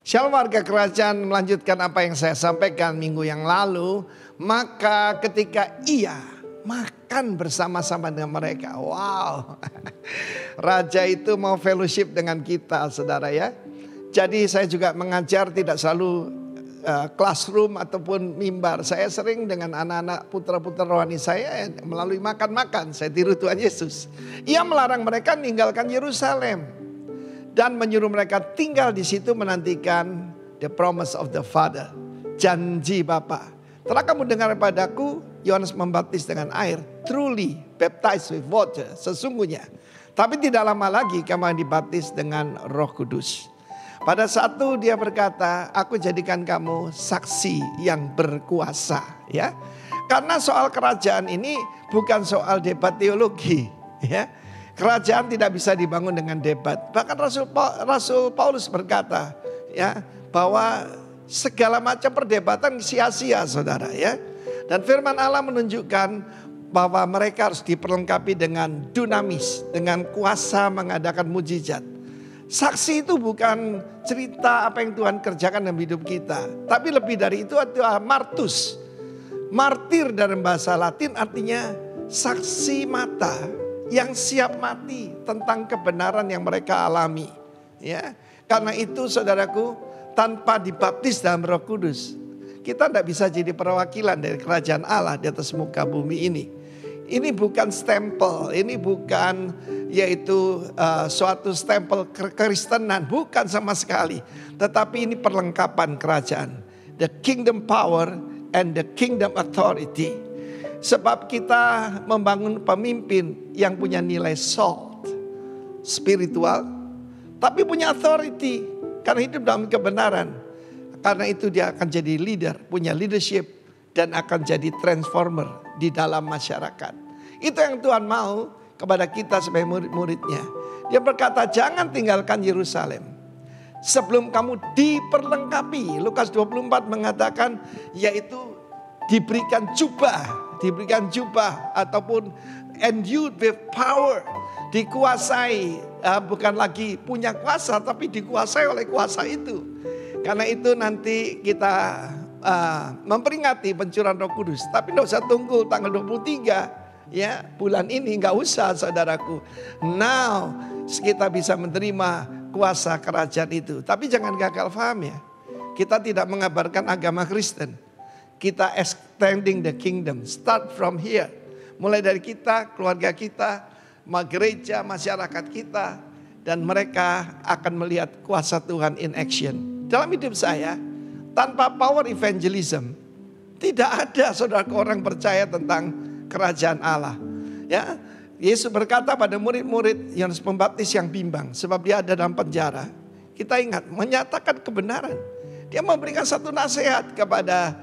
Shalom warga kerajaan, melanjutkan apa yang saya sampaikan minggu yang lalu. Maka ketika ia makan bersama-sama dengan mereka. Wow. Raja itu mau fellowship dengan kita, saudara ya. Jadi saya juga mengajar tidak selalu classroom ataupun mimbar. Saya sering dengan anak-anak putra-putra rohani saya melalui makan-makan. Saya tiru Tuhan Yesus. Ia melarang mereka meninggalkan Yerusalem dan menyuruh mereka tinggal di situ menantikan the promise of the Father, janji Bapa. Telah kamu dengar padaku, Yohanes membaptis dengan air, truly baptized with water, sesungguhnya. Tapi tidak lama lagi kamu dibaptis dengan Roh Kudus. Pada saat itu dia berkata, aku jadikan kamu saksi yang berkuasa, ya. Karena soal kerajaan ini bukan soal debat teologi, ya. Kerajaan tidak bisa dibangun dengan debat. Bahkan Rasul Paulus berkata, ya, bahwa segala macam perdebatan sia-sia, saudara, ya. Dan firman Allah menunjukkan bahwa mereka harus diperlengkapi dengan dunamis, dengan kuasa mengadakan mujizat. Saksi itu bukan cerita apa yang Tuhan kerjakan dalam hidup kita, tapi lebih dari itu adalah martus. Martir dalam bahasa Latin artinya saksi mata yang siap mati tentang kebenaran yang mereka alami, ya. Karena itu saudaraku, tanpa dibaptis dalam Roh Kudus, kita tidak bisa jadi perwakilan dari kerajaan Allah di atas muka bumi ini. Ini bukan stempel, ini bukan yaitu suatu stempel kekristenan, bukan sama sekali. Tetapi ini perlengkapan kerajaan, the kingdom power and the kingdom authority. Sebab kita membangun pemimpin yang punya nilai salt, spiritual, tapi punya authority karena hidup dalam kebenaran. Karena itu dia akan jadi leader, punya leadership, dan akan jadi transformer di dalam masyarakat. Itu yang Tuhan mau kepada kita sebagai murid-muridnya. Dia berkata, jangan tinggalkan Yerusalem sebelum kamu diperlengkapi. Lukas 24 mengatakan, yaitu diberikan jubah ataupun endued with power, dikuasai, bukan lagi punya kuasa tapi dikuasai oleh kuasa itu. Karena itu nanti kita memperingati pencurahan Roh Kudus, tapi tidak usah tunggu tanggal 23 ya, bulan ini nggak usah, saudaraku. Now kita bisa menerima kuasa kerajaan itu. Tapi jangan gagal paham ya, kita tidak mengabarkan agama Kristen. Kita extending the kingdom, start from here. Mulai dari kita, keluarga kita, gereja, masyarakat kita. Dan mereka akan melihat kuasa Tuhan in action. Dalam hidup saya, tanpa power evangelism, tidak ada saudara orang percaya tentang kerajaan Allah. Ya, Yesus berkata pada murid-murid Yohanes Pembaptis yang bimbang, sebab dia ada dalam penjara. Kita ingat, menyatakan kebenaran. Dia memberikan satu nasihat kepada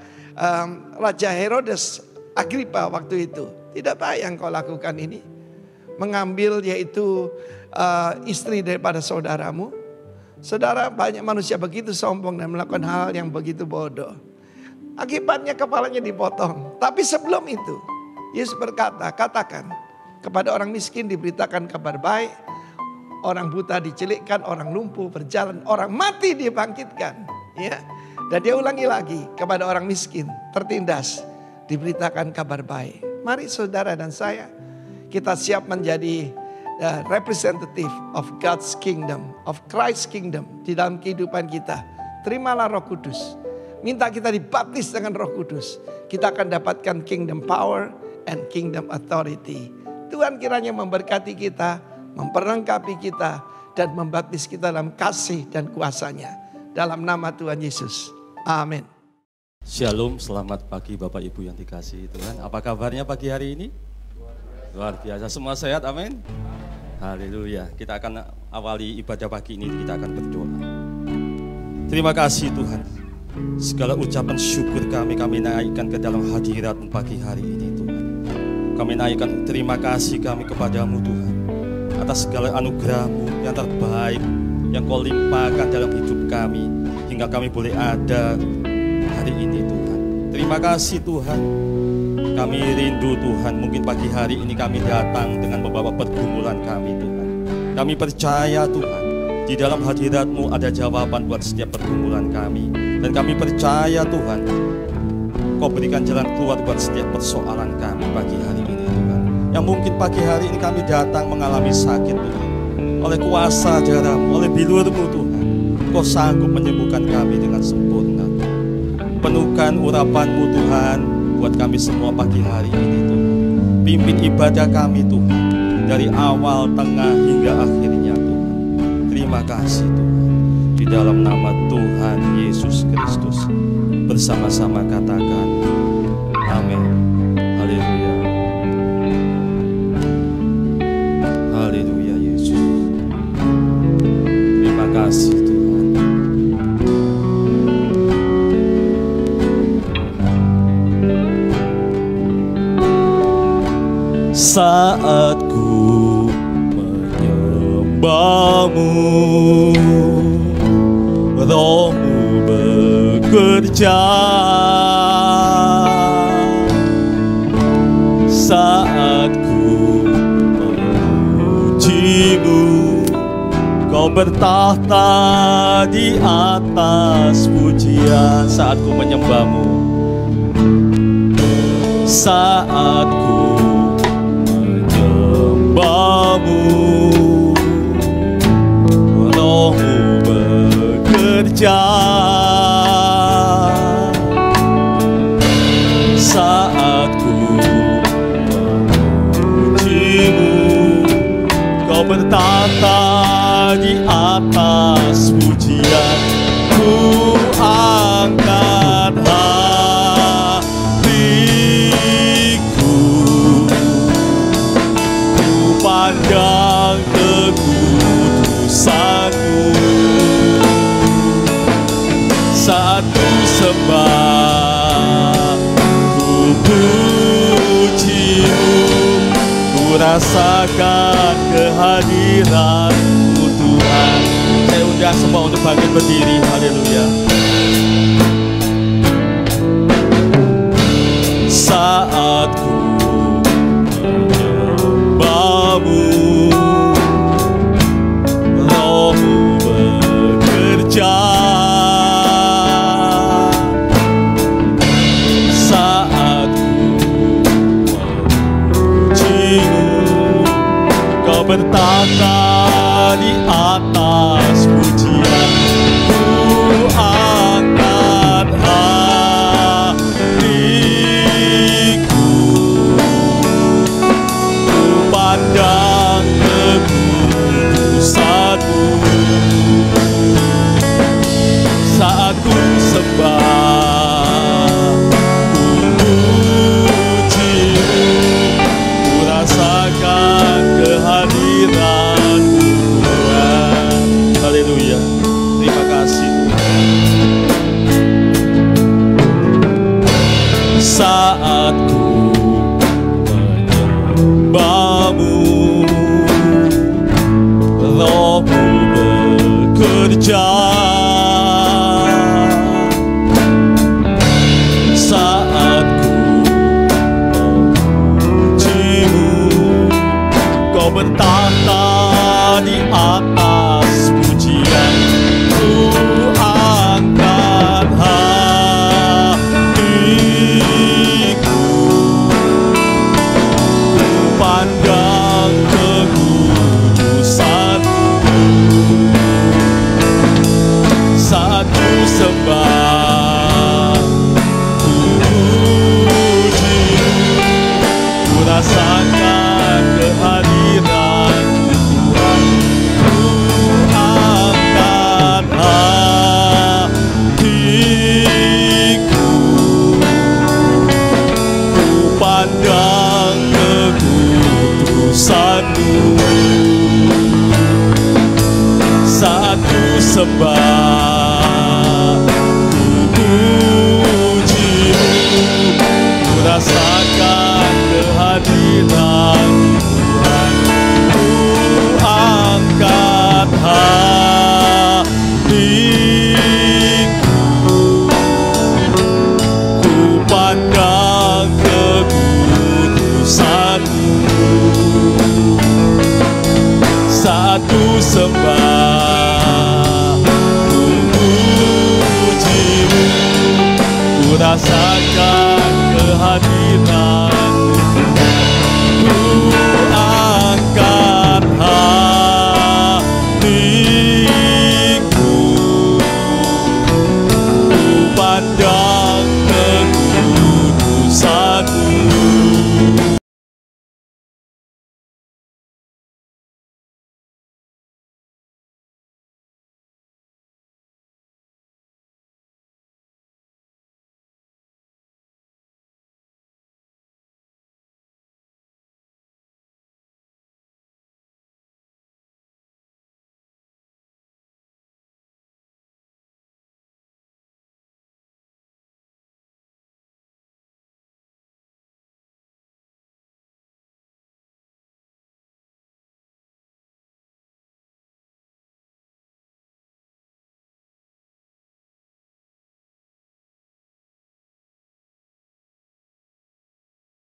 Raja Herodes Agripa waktu itu. Tidak baik yang kau lakukan ini, mengambil yaitu istri daripada saudaramu. Saudara, banyak manusia begitu sombong dan melakukan hal yang begitu bodoh. Akibatnya kepalanya dipotong. Tapi sebelum itu Yesus berkata, katakan kepada orang miskin diberitakan kabar baik, orang buta dicelikkan, orang lumpuh berjalan, orang mati dibangkitkan, ya. Dan dia ulangi lagi, kepada orang miskin tertindas diberitakan kabar baik. Mari saudara dan saya, kita siap menjadi representative of God's kingdom, of Christ's kingdom di dalam kehidupan kita. Terimalah Roh Kudus. Minta kita dibaptis dengan Roh Kudus. Kita akan dapatkan kingdom power and kingdom authority. Tuhan kiranya memberkati kita, memperlengkapi kita, dan membaptis kita dalam kasih dan kuasa-Nya. Dalam nama Tuhan Yesus. Amin. Shalom, selamat pagi Bapak Ibu yang dikasihi Tuhan. Apa kabarnya pagi hari ini? Luar biasa, semua sehat, amin. Haleluya. Kita akan awali ibadah pagi ini, kita akan berdoa. Terima kasih Tuhan. Segala ucapan syukur kami naikkan ke dalam hadirat pagi hari ini Tuhan. Kami naikkan terima kasih kami kepadamu Tuhan, atas segala anugerah-Mu yang terbaik yang Kau limpahkan dalam hidup kami, hingga kami boleh ada hari ini Tuhan. Terima kasih Tuhan. Kami rindu Tuhan, mungkin pagi hari ini kami datang dengan membawa pergumulan kami Tuhan. Kami percaya Tuhan, Di dalam hadirat-Mu ada jawaban buat setiap pergumulan kami. Dan kami percaya Tuhan, Kau berikan jalan keluar buat setiap persoalan kami pagi hari ini Tuhan. Yang mungkin pagi hari ini kami datang mengalami sakit Tuhan. Oleh kuasa ajaran-Mu, oleh bilur-Mu Tuhan, Kau sanggup menyembuhkan kami dengan sempurna. Penuhkan urapan-Mu Tuhan buat kami semua pagi hari ini Tuhan. Pimpin ibadah kami Tuhan, dari awal, tengah, hingga akhirnya Tuhan. Terima kasih Tuhan. Di dalam nama Tuhan Yesus Kristus, bersama-sama katakan amin. Haleluya. Haleluya Yesus. Terima kasih Tuhan. Saat ku menyembah-Mu, Roh-Mu bekerja. Saat ku memuji-Mu, Kau bertahta di atas pujian. Saat ku menyembah-Mu, saat ku menyembah-Mu, Roh-Mu bekerja. Saat ku memuji-Mu, Kau bertahta di atas pujian. Ku angkat hatiku, ku pandang kekudusan-Mu. Saat ku sembah, ku puji-Mu, ku rasakan kehadiran-Mu Tuhan. Saya undang semua untuk bangkit berdiri. Haleluya. Saat ku menyembah-Mu, Roh-Mu bekerja. Saat ku memuji-Mu, Kau bertahta di atas pujian. Ku angkat hatiku, ku pandang kekudusan-Mu. Saat ku sembah, ku puji-Mu, ku rasakan kehadiran-Mu Tuhan. Haleluya. Terima kasih Tuhan. Saat ku menyembah-Mu, Roh-Mu bekerja. Saat ku memuji-Mu, Kau bertahta di atas pujian. Ku angkat hatiku, ku pandang kekudusan-Mu. Saat ku sembah, ku puji-Mu, ku rasakan kehadiran-Mu Tuhan. Ku angkat hatiku, ku pandang kekudusan-Mu. Saat ku sembah, ku puji-Mu, ku rasakan kehadiran Tuhan. Ku angkat hatiku, ku pandang kekudusan-Mu. Saat ku sembah, rasakan kehadiran-Mu. Ku angkat hatiku, ku pandang kekudusan-Mu.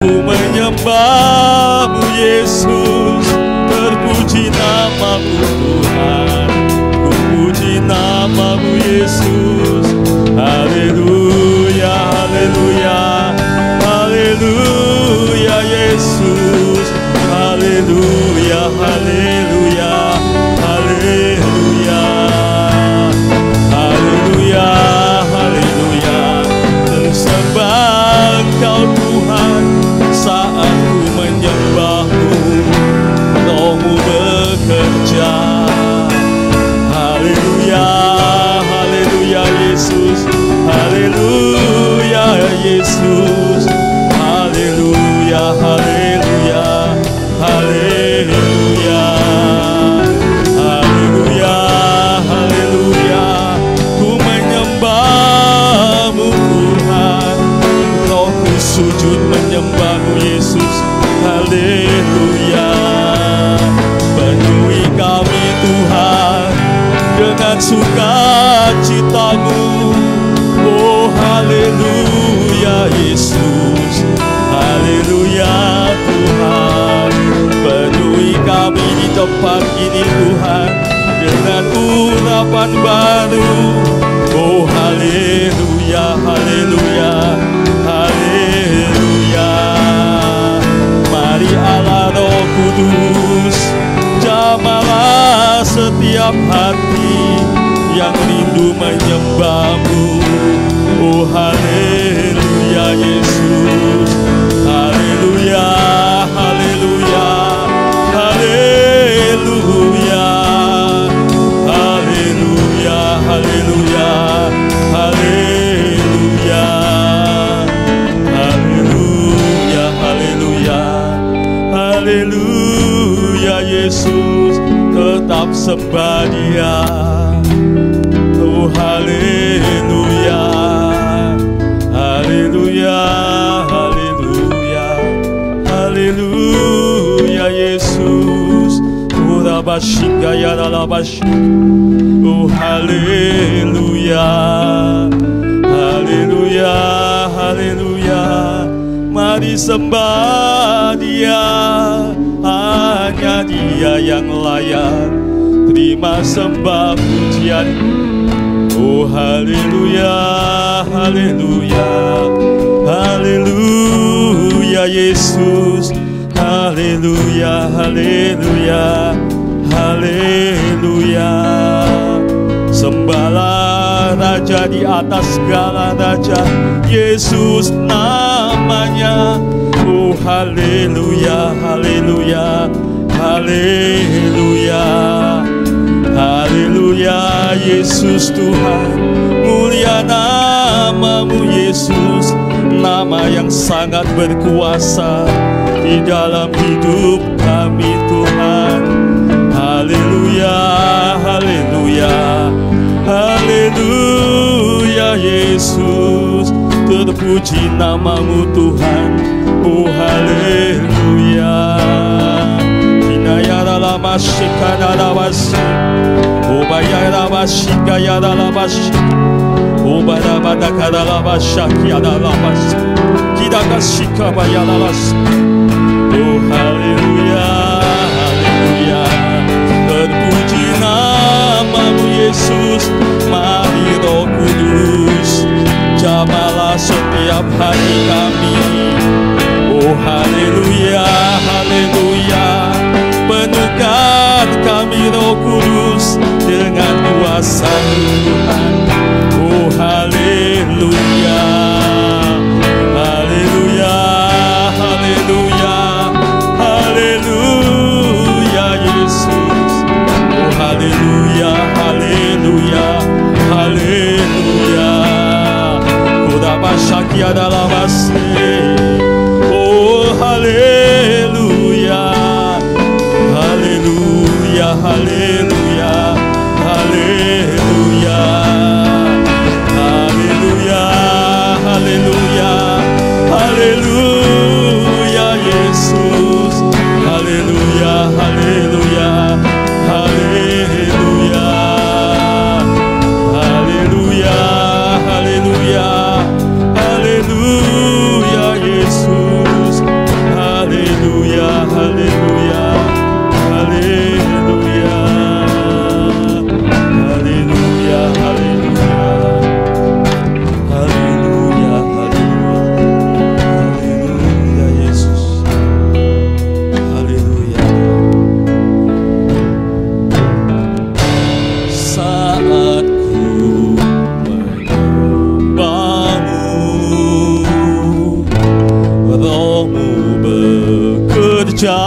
Ku menyembah-Mu Yesus, terpuji nama-Mu Tuhan. Ku puji nama-Mu Yesus. Haleluya, haleluya, haleluya Yesus. Haleluya, haleluya, haleluya. Haleluya, haleluya. Tersembah Engkau Tuhan, saat ku menyembah-Mu, Roh-Mu bekerja. Haleluya, haleluya Yesus. Haleluya Yesus. Haleluya, haleluya, haleluya. Haleluya, haleluya. Ku menyembah-Mu Tuhan, rohku sujud menyembah-Mu Yesus. Haleluya. Penuhi kami Tuhan dengan sukacita-Mu. Oh haleluya Yesus. Haleluya Tuhan. Penuhi kami di tempat ini Tuhan dengan urapan baru. Oh haleluya, haleluya, haleluya. Mari Allah Roh Kudus, jamalah setiap hati yang rindu menyembah-Mu. Oh haleluya Yesus. Haleluya, haleluya, haleluya. Haleluya, haleluya, haleluya. Haleluya, haleluya, haleluya Yesus. Tetap sembah Dia. Oh haleluya, haleluya, haleluya, haleluya Yesus. Urabashika ya dalabash. Oh haleluya, haleluya, haleluya. Mari sembah Dia, hanya Dia yang layak terima sembah pujian. Oh haleluya, haleluya, haleluya Yesus. Haleluya, haleluya, haleluya. Sembahlah Raja di atas segala raja, Yesus namanya. Oh haleluya, haleluya, haleluya, haleluya Yesus Tuhan. Mulia nama-Mu Yesus, nama yang sangat berkuasa di dalam hidup kami Tuhan. Haleluya, haleluya, haleluya Yesus. Terpuji nama-Mu Tuhan. Oh haleluya. Inayara lama shikana lawasi. Oh bayara bashika yara lawasi. Oh barabada kada lawashaki yara lawasi. Kidaka shika bayara lawasi. Oh haleluya, haleluya. Terpuji nama-Mu Yesus. Mari Roh Kudus, jamalah tiada lamase. Oh haleluya, haleluya, haleluya, haleluya, haleluya, haleluya, haleluya Yesus, haleluya, haleluya, haleluya, haleluya, haleluya, haleluya Yesus, haleluya, haleluya, haleluya, haleluya, haleluya, haleluya, haleluya Yesus, haleluya. Saat ku menyembahmu, Rohmu bekerja.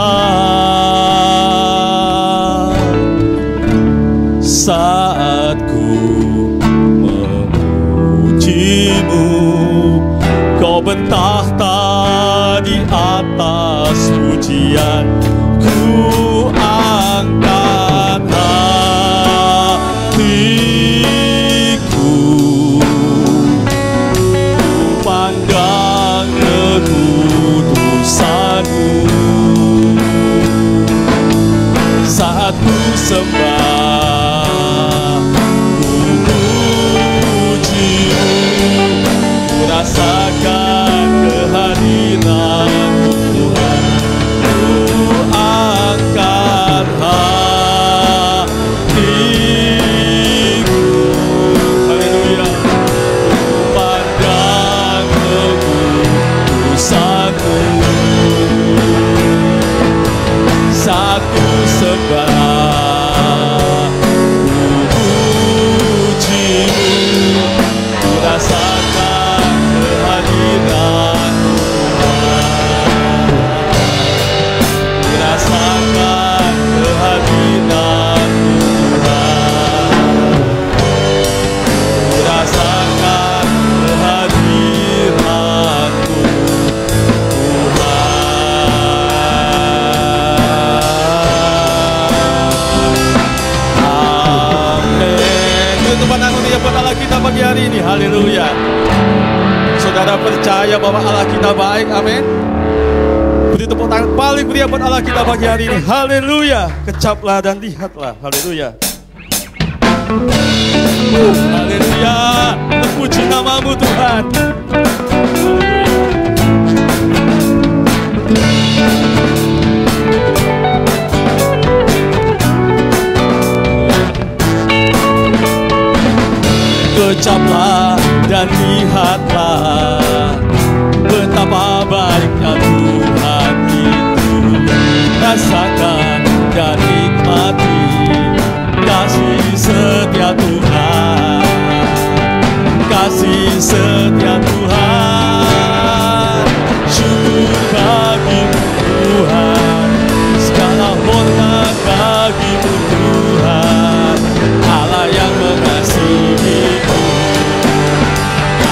Saat ku memujimu, Kau bertahta di atas pujian. Ku angkat hatiku, ku pandang kekudusanmu. Saat ku sembah, ku pujimu, ku rasakan kehadiran Tuhan. Ku angkat hatiku, haleluya, ku pandang kekudusanmu. Saat ku sembah, ku pujimu, ku rasakan kehadiran Tuhan. Ku rasakan kehadiran Tuhan. Ku rasakan kehadiran buat Allah kita pagi hari ini, haleluya. Saudara percaya bahwa Allah kita baik, amin. Beri tepuk tangan paling meriah buat Allah kita pagi hari ini, haleluya. Kecaplah dan lihatlah, haleluya. Haleluya, terpuji namamu Tuhan. Kecaplah dan lihatlah betapa baiknya Tuhan itu. Rasakan dan nikmati kasih setia Tuhan, kasih setia Tuhan. Syukur bagimu Tuhan, segala hormat bagimu Tuhan. Allah yang mengasihiku,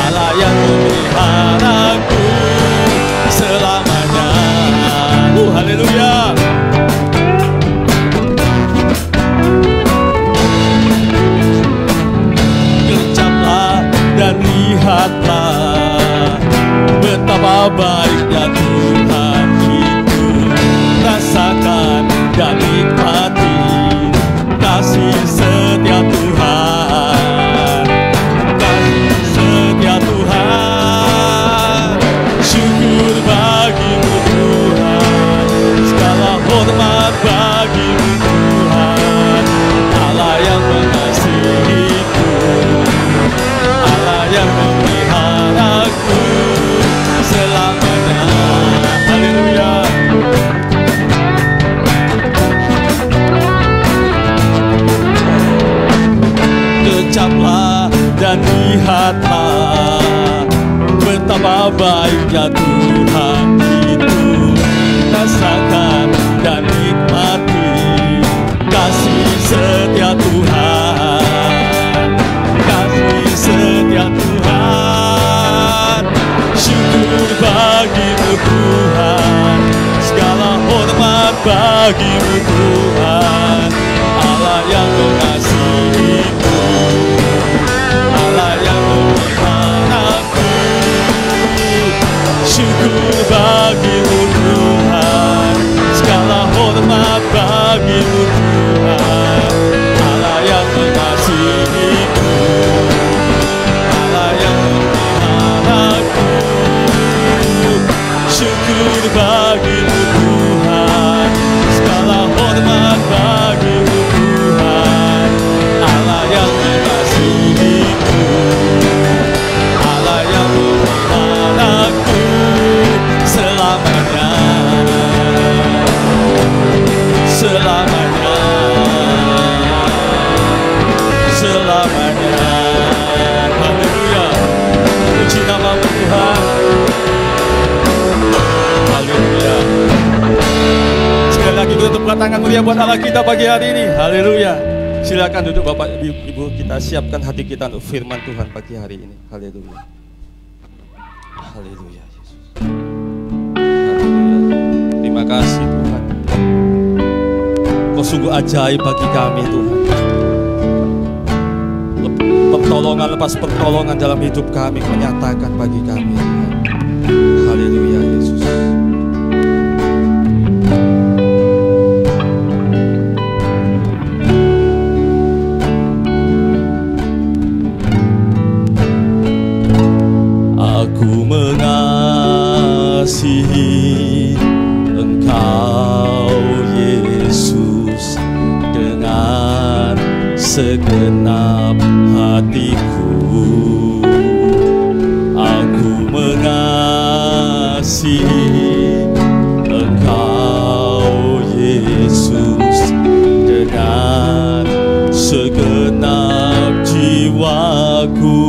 Allah yang memeliharaku selamanya. Haleluya. Kecaplah dan lihatlah betapa baiknya Tuhan itu. Rasakan dan nikmati kasih setia Tuhan, kasih setia Tuhan. Syukur bagimu Tuhan, segala hormat bagimu Tuhan. Allah yang mengasihiku, Allah yang memeliharaku selamanya. Haleluya. Kecaplah dan lihatlah betapa baiknya Tuhan itu. Rasakan dan nikmati kasih setia Tuhan, kasih setia Tuhan. bagimu Tuhan, Allah yang mengasihiku, Allah yang memberikan aku. Syukur bagimu Tuhan, segala hormat bagimu Tuhan, Allah yang mengasihiku, Allah yang memberikan aku. Syukur bagimu Tuhan, segala hormat bagimu Tuhan, Allah yang mengasihiku, Allah yang memberikan aku selamanya, selamanya, selamanya. Haleluya, puji namamu Tuhan. Haleluya. Sekali lagi kita tepuk tangan mulia buat Allah kita pagi hari ini. Haleluya. Silakan duduk Bapak Ibu, kita siapkan hati kita untuk firman Tuhan pagi hari ini. Haleluya. Haleluya Yesus. Haleluya. Terima kasih Tuhan. Kau sungguh ajaib bagi kami Tuhan. Pertolongan lepas pertolongan dalam hidup kami menyatakan bagi kami Tuhan. Haleluya Yesus. Aku mengasihi Engkau Yesus dengan segenap hatiku. Aku mengasihi Engkau Yesus dengan segenap jiwaku.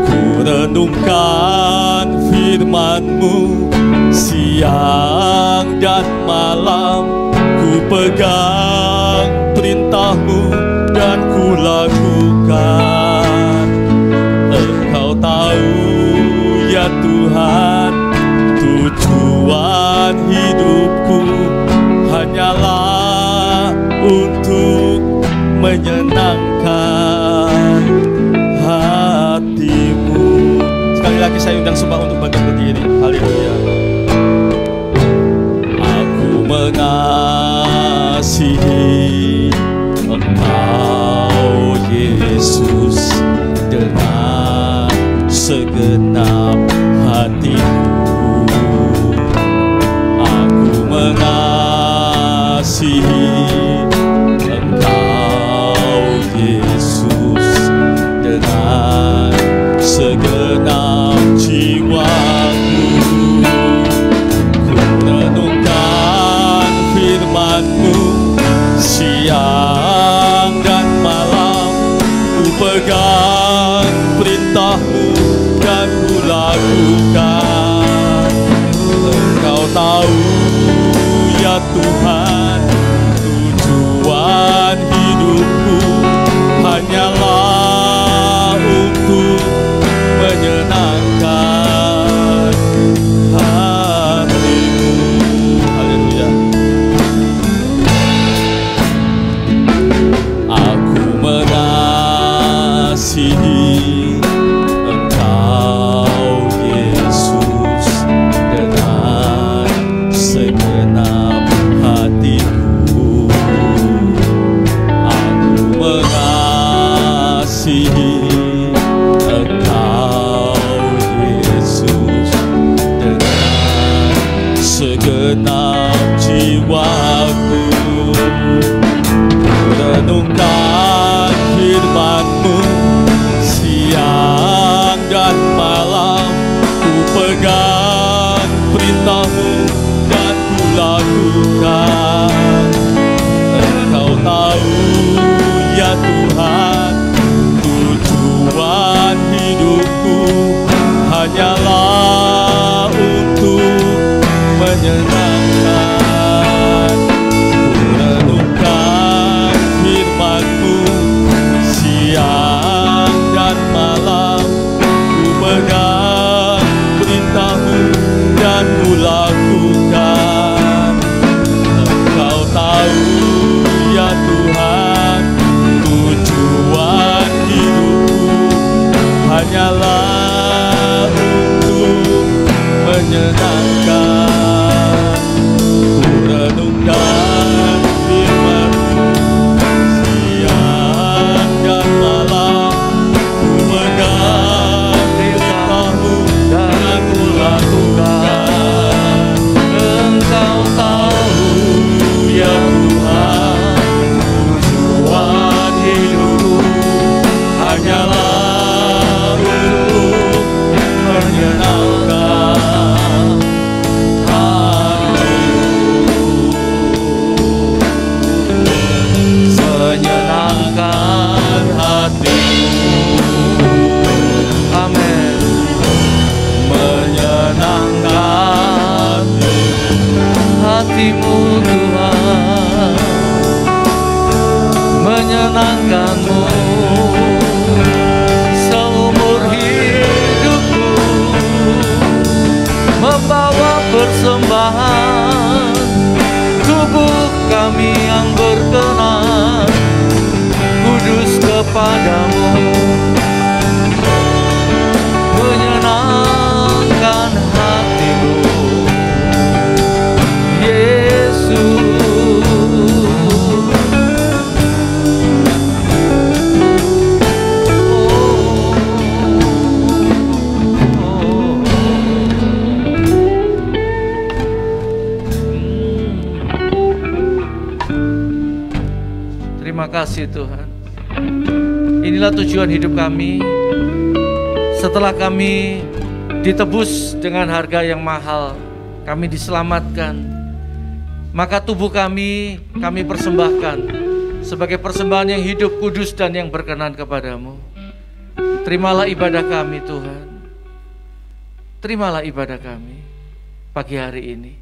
Ku renungkan firman-Mu siang dan malam, ku pegang perintah-Mu dan ku lakukan. Engkau tahu ya Tuhan, tujuan hidupku hanyalah untuk menyenangkan hati-Mu. Sekali lagi saya undang semua untuk bangkit berdiri. Haleluya. Aku mengasihi Engkau Yesus dengan segenap hatiku. Aku mengasihi Engkau Yesus dengan segenap jiwaku. Ku renungkan firman-Mu siang dan malam, ku pegang perintah-Mu dan ku lakukan. Engkau tahu ya Tuhan, tujuan hidupku hanyalah untuk menyenangkan hati-Mu. Haleluya. Aku mengasihi Engkau Yesus dengan segenap hatiku. Aku mengasihi Engkau Yesus dengan segenap jiwaku. Renungkan firman-Mu siang dan malam, ku pegang perintah-Mu dan ku lakukan. Engkau tahu ya Tuhan, tujuan hidupku hanyalah untuk menyenangkan. Ku renungkan firman-Mu siang dan malam, ku pegang perintah-Mu dan ku lakukan. kami yang berkenan, kudus kepadamu, menyenangkan hatimu, Yesus. Terima kasih Tuhan. Inilah tujuan hidup kami. Setelah kami ditebus dengan harga yang mahal, kami diselamatkan, maka tubuh kami persembahkan sebagai persembahan yang hidup, kudus, dan yang berkenan kepadamu. Terimalah ibadah kami Tuhan. Terimalah ibadah kami pagi hari ini.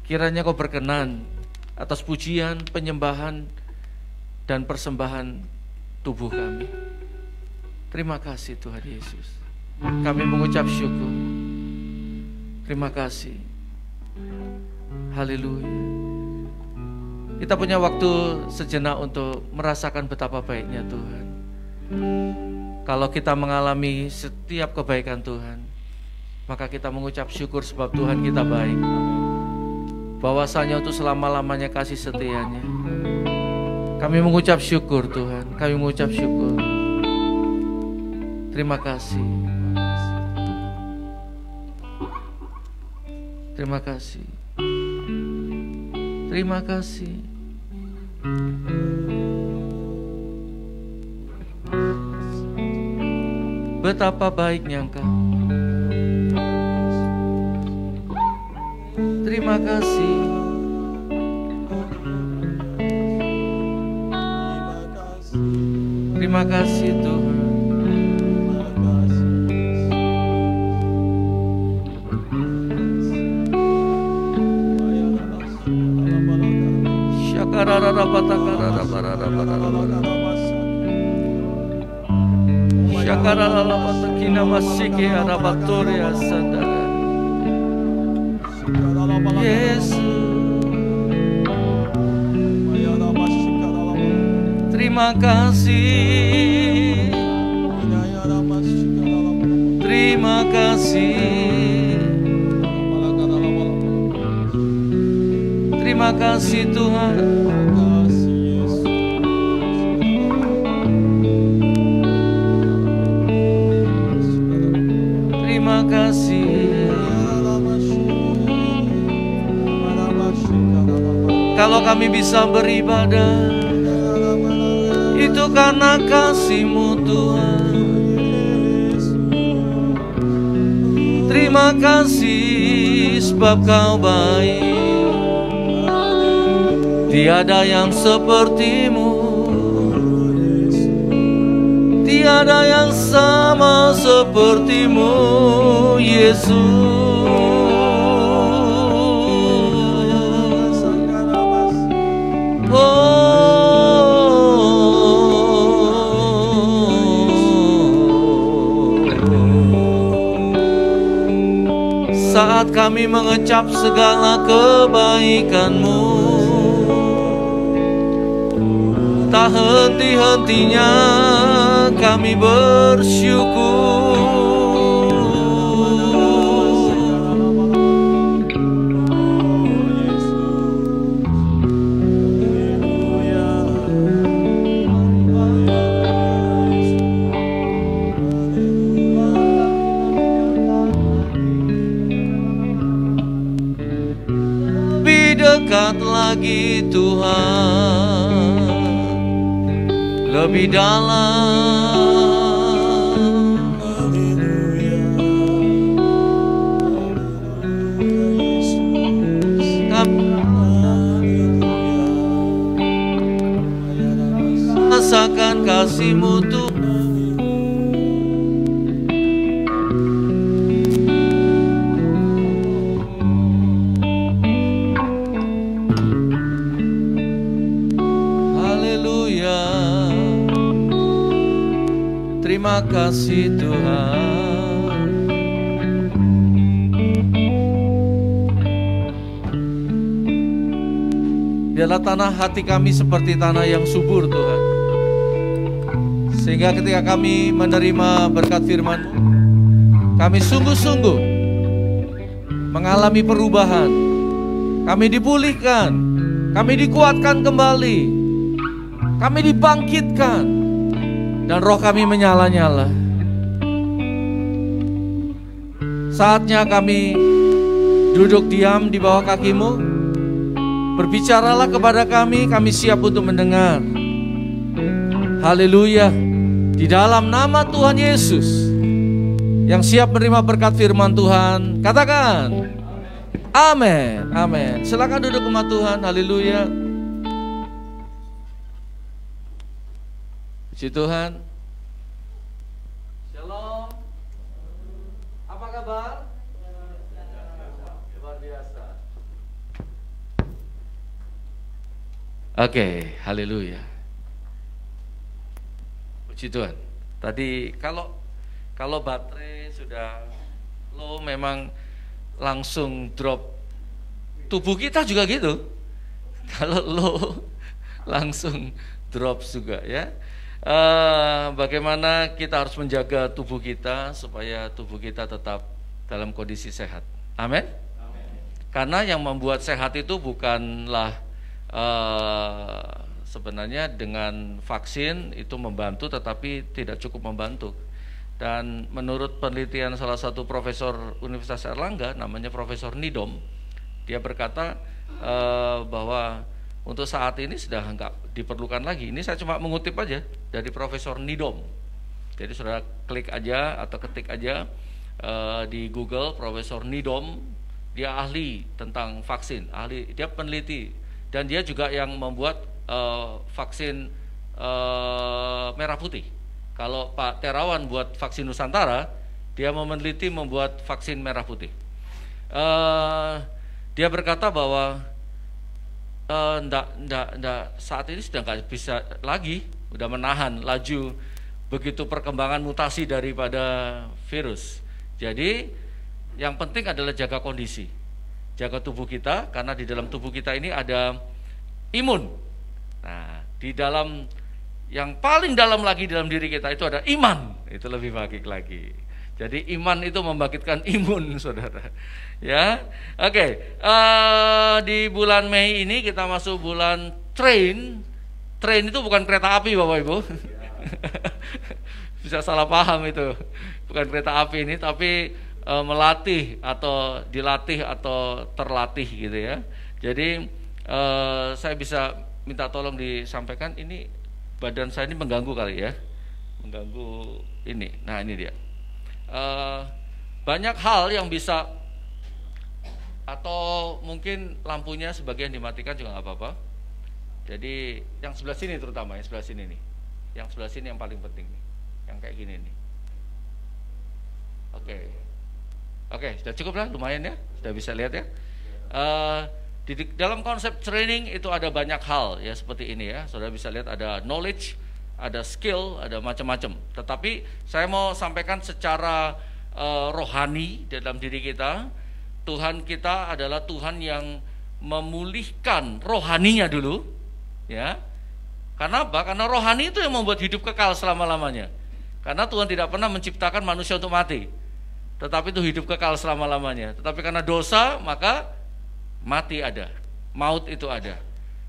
Kiranya Kau berkenan atas pujian, penyembahan, dan persembahan tubuh kami. Terima kasih Tuhan Yesus. Kami mengucap syukur. Terima kasih. Haleluya. Kita punya waktu sejenak untuk merasakan betapa baiknya Tuhan. Kalau kita mengalami setiap kebaikan Tuhan, maka kita mengucap syukur sebab Tuhan kita baik. Bahwasanya untuk selama-lamanya kasih setianya. Kami mengucap syukur Tuhan, kami mengucap syukur. Terima kasih. Terima kasih. Terima kasih. Betapa baiknya Engkau. Terima kasih. Terima kasih Tuhan. Yesus. Terima kasih. Terima kasih. Terima kasih Tuhan. Terima kasih. Kalau kami bisa beribadah, itu karena kasih-Mu Tuhan. Terima kasih sebab Kau baik. Tiada yang seperti-Mu, tiada yang sama seperti-Mu, Yesus. Saat kami mengecap segala kebaikan-Mu, tak henti-hentinya kami bersyukur. Dekat lagi Tuhan, lebih dalam. Rasakan kasih-Mu Tuhan. Terima kasih Tuhan. Biarlah tanah hati kami seperti tanah yang subur Tuhan. Sehingga ketika kami menerima berkat firman-Mu, kami sungguh-sungguh mengalami perubahan. Kami dipulihkan, kami dikuatkan kembali, kami dibangkitkan, dan roh kami menyala-nyala. Saatnya kami duduk diam di bawah kaki-Mu. Berbicaralah kepada kami siap untuk mendengar. Haleluya. Di dalam nama Tuhan Yesus, yang siap menerima berkat firman Tuhan, katakan amin. Amin. Silakan duduk umat Tuhan. Haleluya. Puji Tuhan. Shalom. Apa kabar? Luar biasa. Oke, haleluya. Puji Tuhan. Tadi kalau baterai sudah low memang langsung drop. Tubuh kita juga gitu. Kalau low langsung drop juga ya. Bagaimana kita harus menjaga tubuh kita supaya tubuh kita tetap dalam kondisi sehat. Amin. Karena yang membuat sehat itu bukanlah sebenarnya dengan vaksin itu membantu, tetapi tidak cukup membantu. Dan menurut penelitian salah satu profesor Universitas Airlangga, namanya Profesor Nidom, dia berkata bahwa untuk saat ini sudah enggak diperlukan lagi. Ini saya cuma mengutip aja dari Profesor Nidom. Jadi saudara klik aja atau ketik aja di Google Profesor Nidom. Dia ahli tentang vaksin, dia peneliti, dan dia juga yang membuat vaksin merah putih. Kalau Pak Terawan buat vaksin Nusantara, dia meneliti membuat vaksin merah putih. Dia berkata bahwa saat ini sudah nggak bisa lagi, udah menahan laju begitu perkembangan mutasi daripada virus. Jadi yang penting adalah jaga kondisi, jaga tubuh kita, karena di dalam tubuh kita ini ada imun. Nah, di dalam yang paling dalam lagi dalam diri kita itu ada iman, itu lebih baik lagi. Jadi iman itu membangkitkan imun, saudara. Ya, oke. Di bulan Mei ini kita masuk bulan train. Train itu bukan kereta api, Bapak Ibu. Bisa salah paham itu. Bukan kereta api ini, tapi melatih atau dilatih atau terlatih gitu ya. Jadi saya bisa minta tolong disampaikan, ini badan saya ini mengganggu kali ya, mengganggu ini. Nah ini dia. Banyak hal yang bisa, atau mungkin lampunya sebagian dimatikan juga nggak apa-apa. Jadi yang sebelah sini terutama, yang sebelah sini nih, yang sebelah sini yang paling penting nih, yang kayak gini nih. Oke, sudah cukup lah, lumayan ya, sudah bisa lihat ya. Di dalam konsep training itu ada banyak hal ya seperti ini ya. Saudara bisa lihat ada knowledge, ada skill, ada macam-macam. Tetapi saya mau sampaikan secara rohani dalam diri kita. Tuhan kita adalah Tuhan yang memulihkan rohaninya dulu, ya. Karena apa? Karena rohani itu yang membuat hidup kekal selama-lamanya. Karena Tuhan tidak pernah menciptakan manusia untuk mati, tetapi itu hidup kekal selama-lamanya. Tetapi karena dosa, maka mati ada, maut itu ada.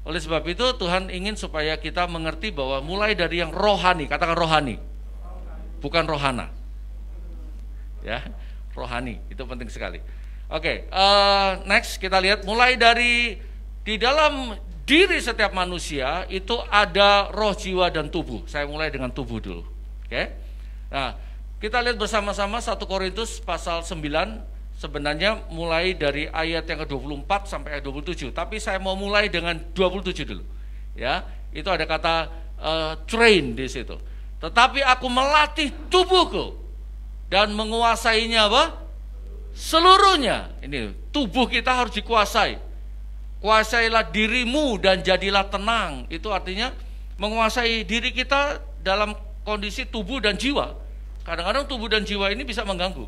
Oleh sebab itu Tuhan ingin supaya kita mengerti bahwa mulai dari yang rohani, katakan rohani, bukan rohana, ya, rohani itu penting sekali. Oke, next kita lihat mulai dari di dalam diri setiap manusia itu ada roh, jiwa, dan tubuh. Saya mulai dengan tubuh dulu. Oke, nah kita lihat bersama-sama 1 Korintus pasal 9. Sebenarnya mulai dari ayat yang ke-24 sampai ayat 27, tapi saya mau mulai dengan 27 dulu. Ya, itu ada kata train di situ. Tetapi aku melatih tubuhku dan menguasainya apa? Seluruhnya. Ini tubuh kita harus dikuasai. Kuasailah dirimu dan jadilah tenang. Itu artinya menguasai diri kita dalam kondisi tubuh dan jiwa. Kadang-kadang tubuh dan jiwa ini bisa mengganggu.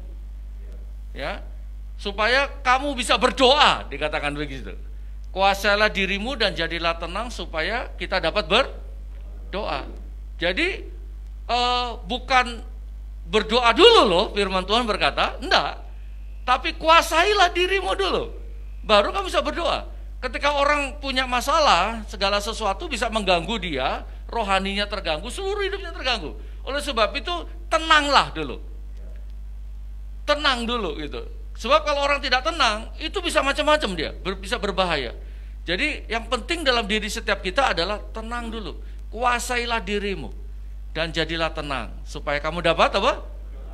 Ya. Supaya kamu bisa berdoa, dikatakan begitu. Kuasailah dirimu dan jadilah tenang supaya kita dapat berdoa. Jadi bukan berdoa dulu loh, firman Tuhan berkata, enggak. Tapi kuasailah dirimu dulu, baru kamu bisa berdoa. Ketika orang punya masalah, segala sesuatu bisa mengganggu dia, rohaninya terganggu, seluruh hidupnya terganggu. Oleh sebab itu, tenanglah dulu. Tenang dulu gitu. Sebab kalau orang tidak tenang, itu bisa macam-macam dia, bisa berbahaya. Jadi yang penting dalam diri setiap kita adalah tenang dulu. Kuasailah dirimu dan jadilah tenang, supaya kamu dapat apa?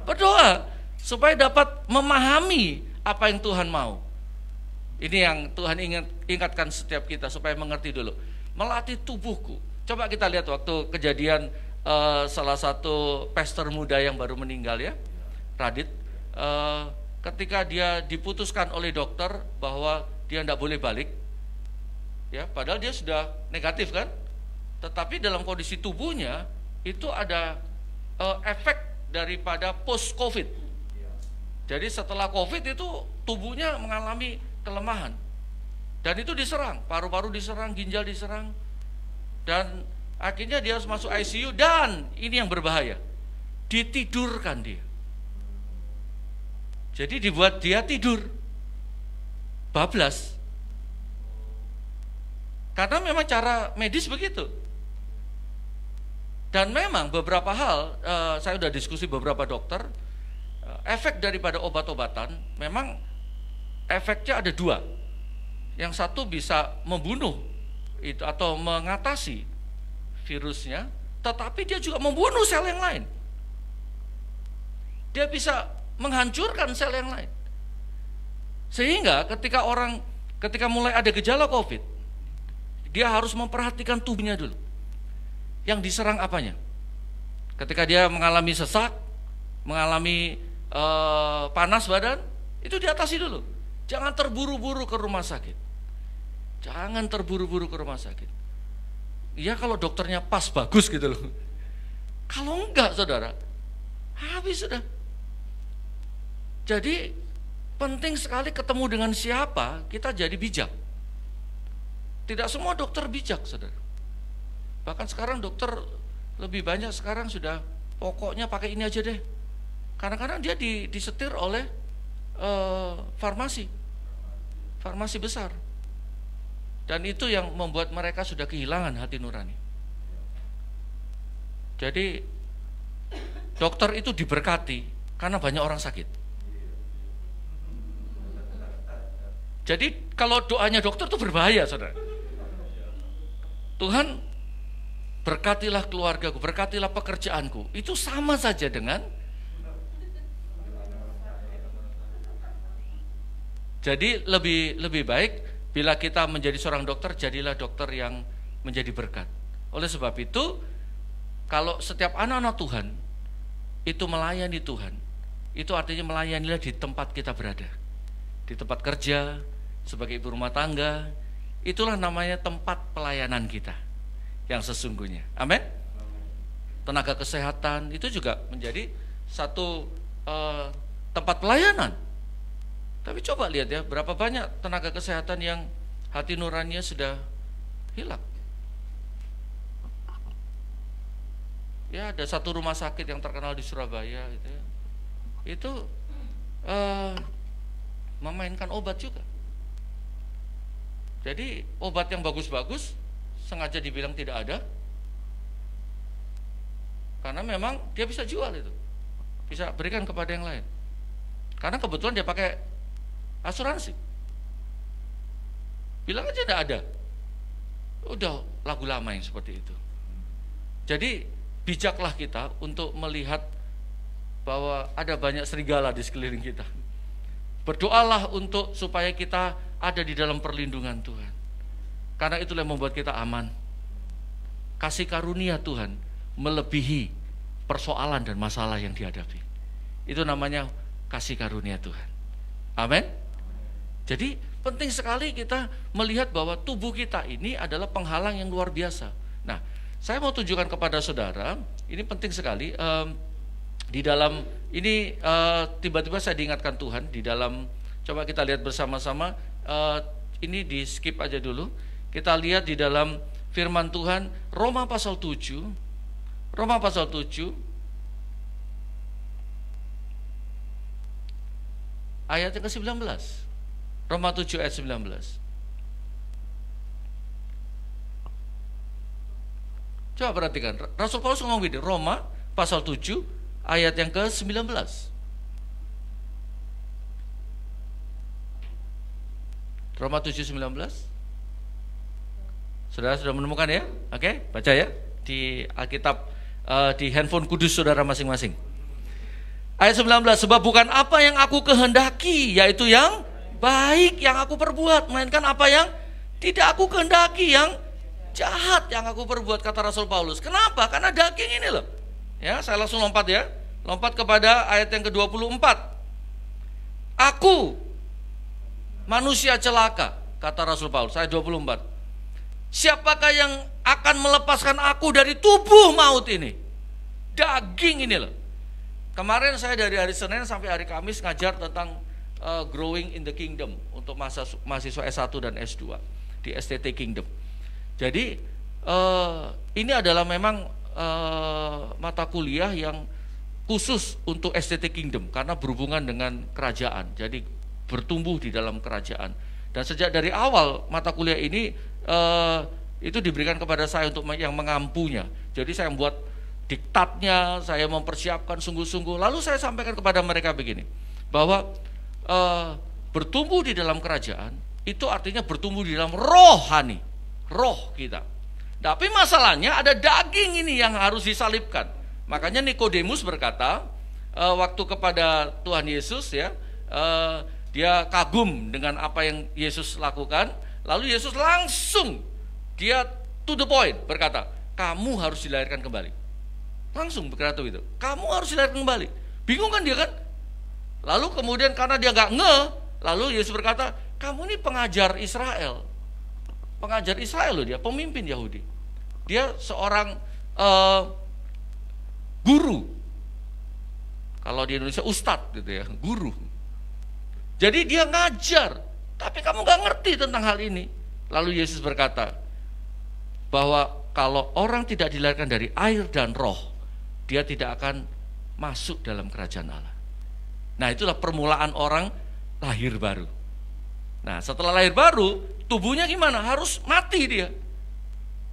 Berdoa. Supaya dapat memahami apa yang Tuhan mau. Ini yang Tuhan ingatkan setiap kita supaya mengerti dulu. Melatih tubuhku. Coba kita lihat waktu kejadian salah satu pastor muda yang baru meninggal ya, Radit. Ketika dia diputuskan oleh dokter bahwa dia tidak boleh balik, ya, padahal dia sudah negatif kan, tetapi dalam kondisi tubuhnya itu ada efek daripada post COVID. Jadi setelah COVID itu tubuhnya mengalami kelemahan, dan itu diserang, paru-paru diserang, ginjal diserang, dan akhirnya dia harus masuk ICU, dan ini yang berbahaya, ditidurkan dia. Jadi dibuat dia tidur, bablas, karena memang cara medis begitu. Dan memang beberapa hal, saya sudah diskusi beberapa dokter, efek daripada obat-obatan memang efeknya ada dua. Yang satu bisa membunuh itu atau mengatasi virusnya, tetapi dia juga membunuh sel yang lain. Dia bisa menghancurkan sel yang lain. Sehingga ketika mulai ada gejala COVID, dia harus memperhatikan tubuhnya dulu. Yang diserang apanya? Ketika dia mengalami sesak, mengalami panas badan, itu diatasi dulu. Jangan terburu-buru ke rumah sakit. Jangan terburu-buru ke rumah sakit. Ya kalau dokternya pas, bagus gitu loh. Kalau enggak, saudara, habis sudah. Jadi penting sekali ketemu dengan siapa, kita jadi bijak. Tidak semua dokter bijak, saudara. Bahkan sekarang dokter lebih banyak sekarang sudah pokoknya pakai ini aja deh. Kadang-kadang dia disetir oleh farmasi besar, dan itu yang membuat mereka sudah kehilangan hati nurani. Jadi dokter itu diberkati karena banyak orang sakit. Jadi kalau doanya dokter itu berbahaya, saudara. Tuhan, berkatilah keluargaku, berkatilah pekerjaanku. Itu sama saja dengan, jadi lebih baik bila kita menjadi seorang dokter, jadilah dokter yang menjadi berkat. Oleh sebab itu, kalau setiap anak-anak Tuhan itu melayani Tuhan, itu artinya melayanilah di tempat kita berada, di tempat kerja, sebagai ibu rumah tangga. Itulah namanya tempat pelayanan kita yang sesungguhnya. Amin. Tenaga kesehatan itu juga menjadi satu tempat pelayanan. Tapi coba lihat ya, berapa banyak tenaga kesehatan yang hati nuraninya sudah hilang. Ya, ada satu rumah sakit yang terkenal di Surabaya gitu ya. Itu memainkan obat juga. Jadi obat yang bagus-bagus sengaja dibilang tidak ada, karena memang dia bisa jual itu, bisa berikan kepada yang lain, karena kebetulan dia pakai asuransi. Bilang aja tidak ada, udah lagu lama yang seperti itu. Jadi bijaklah kita untuk melihat bahwa ada banyak serigala di sekeliling kita. Berdoalah untuk supaya kita ada di dalam perlindungan Tuhan, karena itulah yang membuat kita aman. Kasih karunia Tuhan melebihi persoalan dan masalah yang dihadapi. Itu namanya kasih karunia Tuhan. Amin. Jadi penting sekali kita melihat bahwa tubuh kita ini adalah penghalang yang luar biasa. Nah, saya mau tunjukkan kepada saudara, ini penting sekali. Di dalam ini tiba-tiba saya diingatkan Tuhan di dalam, coba kita lihat bersama-sama ini di skip aja dulu. Kita lihat di dalam firman Tuhan Roma pasal 7. Roma pasal 7 ayat yang ke-19. Roma 7 ayat 19. Coba perhatikan, Rasul Paulus ngomong begini, Roma pasal 7 ayat yang ke-19. Roma 7:19. Saudara sudah menemukan ya? Oke, baca ya di Alkitab, di handphone kudus saudara masing-masing. Ayat 19, sebab bukan apa yang aku kehendaki, yaitu yang baik yang aku perbuat, melainkan apa yang tidak aku kehendaki, yang jahat yang aku perbuat, kata Rasul Paulus. Kenapa? Karena daging ini loh. Ya, saya langsung lompat ya. Lompat kepada ayat yang ke-24. Aku manusia celaka, kata Rasul Paulus, ayat 24. Siapakah yang akan melepaskan aku dari tubuh maut ini? Daging ini loh. Kemarin saya dari hari Senin sampai hari Kamis ngajar tentang growing in the kingdom untuk mahasiswa S1 dan S2 di STT Kingdom. Jadi ini adalah memang mata kuliah yang khusus untuk STT Kingdom karena berhubungan dengan kerajaan. Jadi bertumbuh di dalam kerajaan. Dan sejak dari awal mata kuliah ini itu diberikan kepada saya untuk yang mengampunya. Jadi saya membuat diktatnya, saya mempersiapkan sungguh-sungguh. Lalu saya sampaikan kepada mereka begini, bahwa bertumbuh di dalam kerajaan itu artinya bertumbuh di dalam rohani, roh kita. Tapi masalahnya ada daging ini yang harus disalibkan. Makanya Nikodemus berkata waktu kepada Tuhan Yesus ya, dia kagum dengan apa yang Yesus lakukan. Lalu Yesus langsung dia to the point berkata, kamu harus dilahirkan kembali. Langsung berkata itu, kamu harus dilahirkan kembali. Bingung kan dia kan? Lalu kemudian karena dia gak lalu Yesus berkata, kamu ini pengajar Israel. Pengajar Israel loh dia, pemimpin Yahudi. Dia seorang guru. Kalau di Indonesia ustadz gitu ya, guru. Jadi dia ngajar, tapi kamu gak ngerti tentang hal ini. Lalu Yesus berkata bahwa kalau orang tidak dilahirkan dari air dan roh, dia tidak akan masuk dalam kerajaan Allah. Nah, itulah permulaan orang lahir baru. Nah, setelah lahir baru, tubuhnya gimana? Harus mati dia.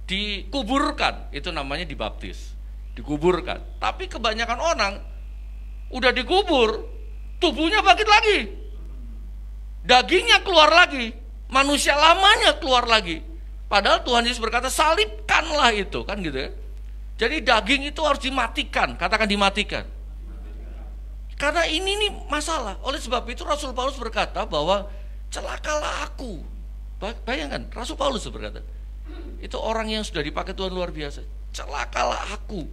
Dikuburkan, itu namanya dibaptis. Dikuburkan. Tapi kebanyakan orang udah dikubur, tubuhnya bangkit lagi. Dagingnya keluar lagi, manusia lamanya keluar lagi. Padahal Tuhan Yesus berkata, salibkanlah itu, kan gitu ya. Jadi daging itu harus dimatikan, katakan dimatikan. Karena ini nih masalah. Oleh sebab itu Rasul Paulus berkata bahwa celakalah aku. Bayangkan, Rasul Paulus berkata, itu orang yang sudah dipakai Tuhan luar biasa. Celakalah aku,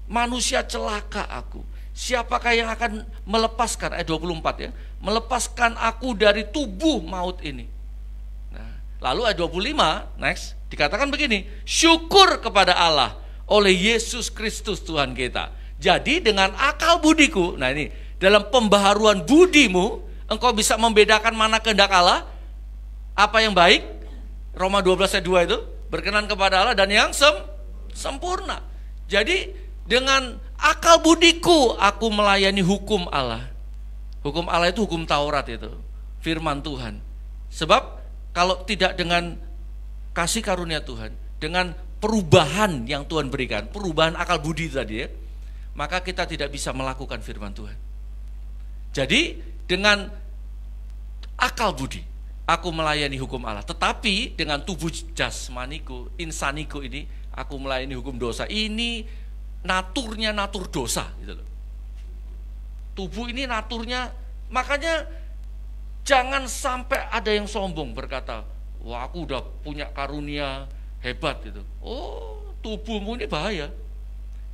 manusia celaka aku. Siapakah yang akan melepaskan, ayat 24 ya, melepaskan aku dari tubuh maut ini. Nah, lalu ayat 25, next, dikatakan begini, syukur kepada Allah oleh Yesus Kristus Tuhan kita. Jadi dengan akal budiku, nah ini, dalam pembaharuan budimu, engkau bisa membedakan mana kehendak Allah, apa yang baik, Roma 12 ayat 2 itu, berkenan kepada Allah dan yang sempurna. Jadi dengan akal budiku, aku melayani hukum Allah. Hukum Allah itu hukum Taurat itu, firman Tuhan. Sebab kalau tidak dengan kasih karunia Tuhan, dengan perubahan yang Tuhan berikan, perubahan akal budi tadi ya, maka kita tidak bisa melakukan firman Tuhan. Jadi dengan akal budi aku melayani hukum Allah, tetapi dengan tubuh jasmaniku, insaniku ini aku melayani hukum dosa. Ini naturnya natur dosa gitu loh. Tubuh ini naturnya, makanya jangan sampai ada yang sombong berkata, wah aku udah punya karunia hebat gitu. Oh, tubuhmu ini bahaya.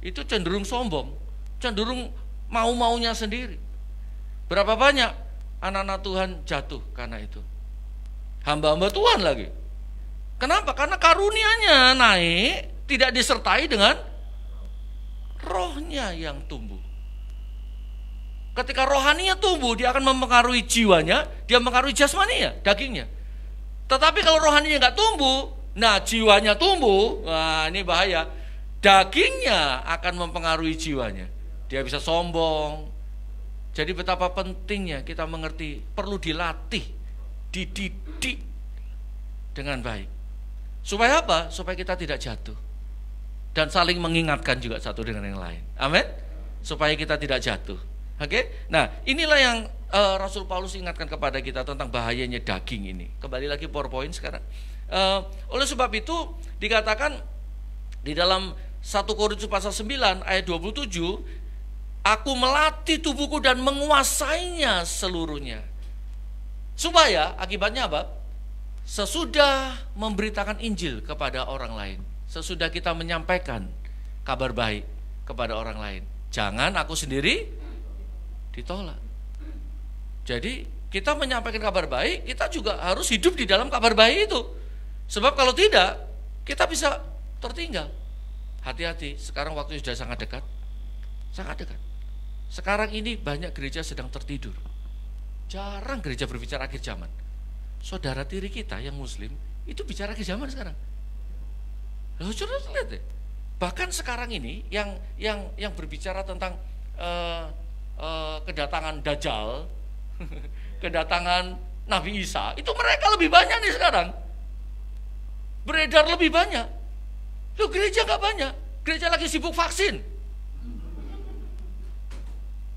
Itu cenderung sombong, cenderung mau-maunya sendiri. Berapa banyak anak-anak Tuhan jatuh karena itu. Hamba-hamba Tuhan lagi. Kenapa? Karena karunianya naik, tidak disertai dengan rohnya yang tumbuh. Ketika rohaninya tumbuh, dia akan mempengaruhi jiwanya, dia mempengaruhi jasmaninya, dagingnya. Tetapi kalau rohaninya nggak tumbuh, nah jiwanya tumbuh, nah ini bahaya. Dagingnya akan mempengaruhi jiwanya. Dia bisa sombong. Jadi betapa pentingnya kita mengerti, perlu dilatih, dididik dengan baik. Supaya apa? Supaya kita tidak jatuh. Dan saling mengingatkan juga satu dengan yang lain. Amin. Supaya kita tidak jatuh. Oke? Nah, inilah yang Rasul Paulus ingatkan kepada kita tentang bahayanya daging ini. Kembali lagi PowerPoint sekarang. Oleh sebab itu dikatakan di dalam 1 Korintus pasal 9 ayat 27, aku melatih tubuhku dan menguasainya seluruhnya. Supaya akibatnya apa? Sesudah memberitakan Injil kepada orang lain, sesudah kita menyampaikan kabar baik kepada orang lain, jangan aku sendiri ditolak. Jadi kita menyampaikan kabar baik, kita juga harus hidup di dalam kabar baik itu. Sebab kalau tidak, kita bisa tertinggal. Hati-hati, sekarang waktu sudah sangat dekat. Sangat dekat. Sekarang ini banyak gereja sedang tertidur. Jarang gereja berbicara akhir zaman. Saudara tiri kita yang muslim itu bicara akhir zaman sekarang. Loh, saudara lihat deh. Bahkan sekarang ini yang berbicara tentang kedatangan Dajjal, kedatangan Nabi Isa, itu mereka lebih banyak nih sekarang. Beredar lebih banyak. Loh, gereja nggak banyak. Gereja lagi sibuk vaksin.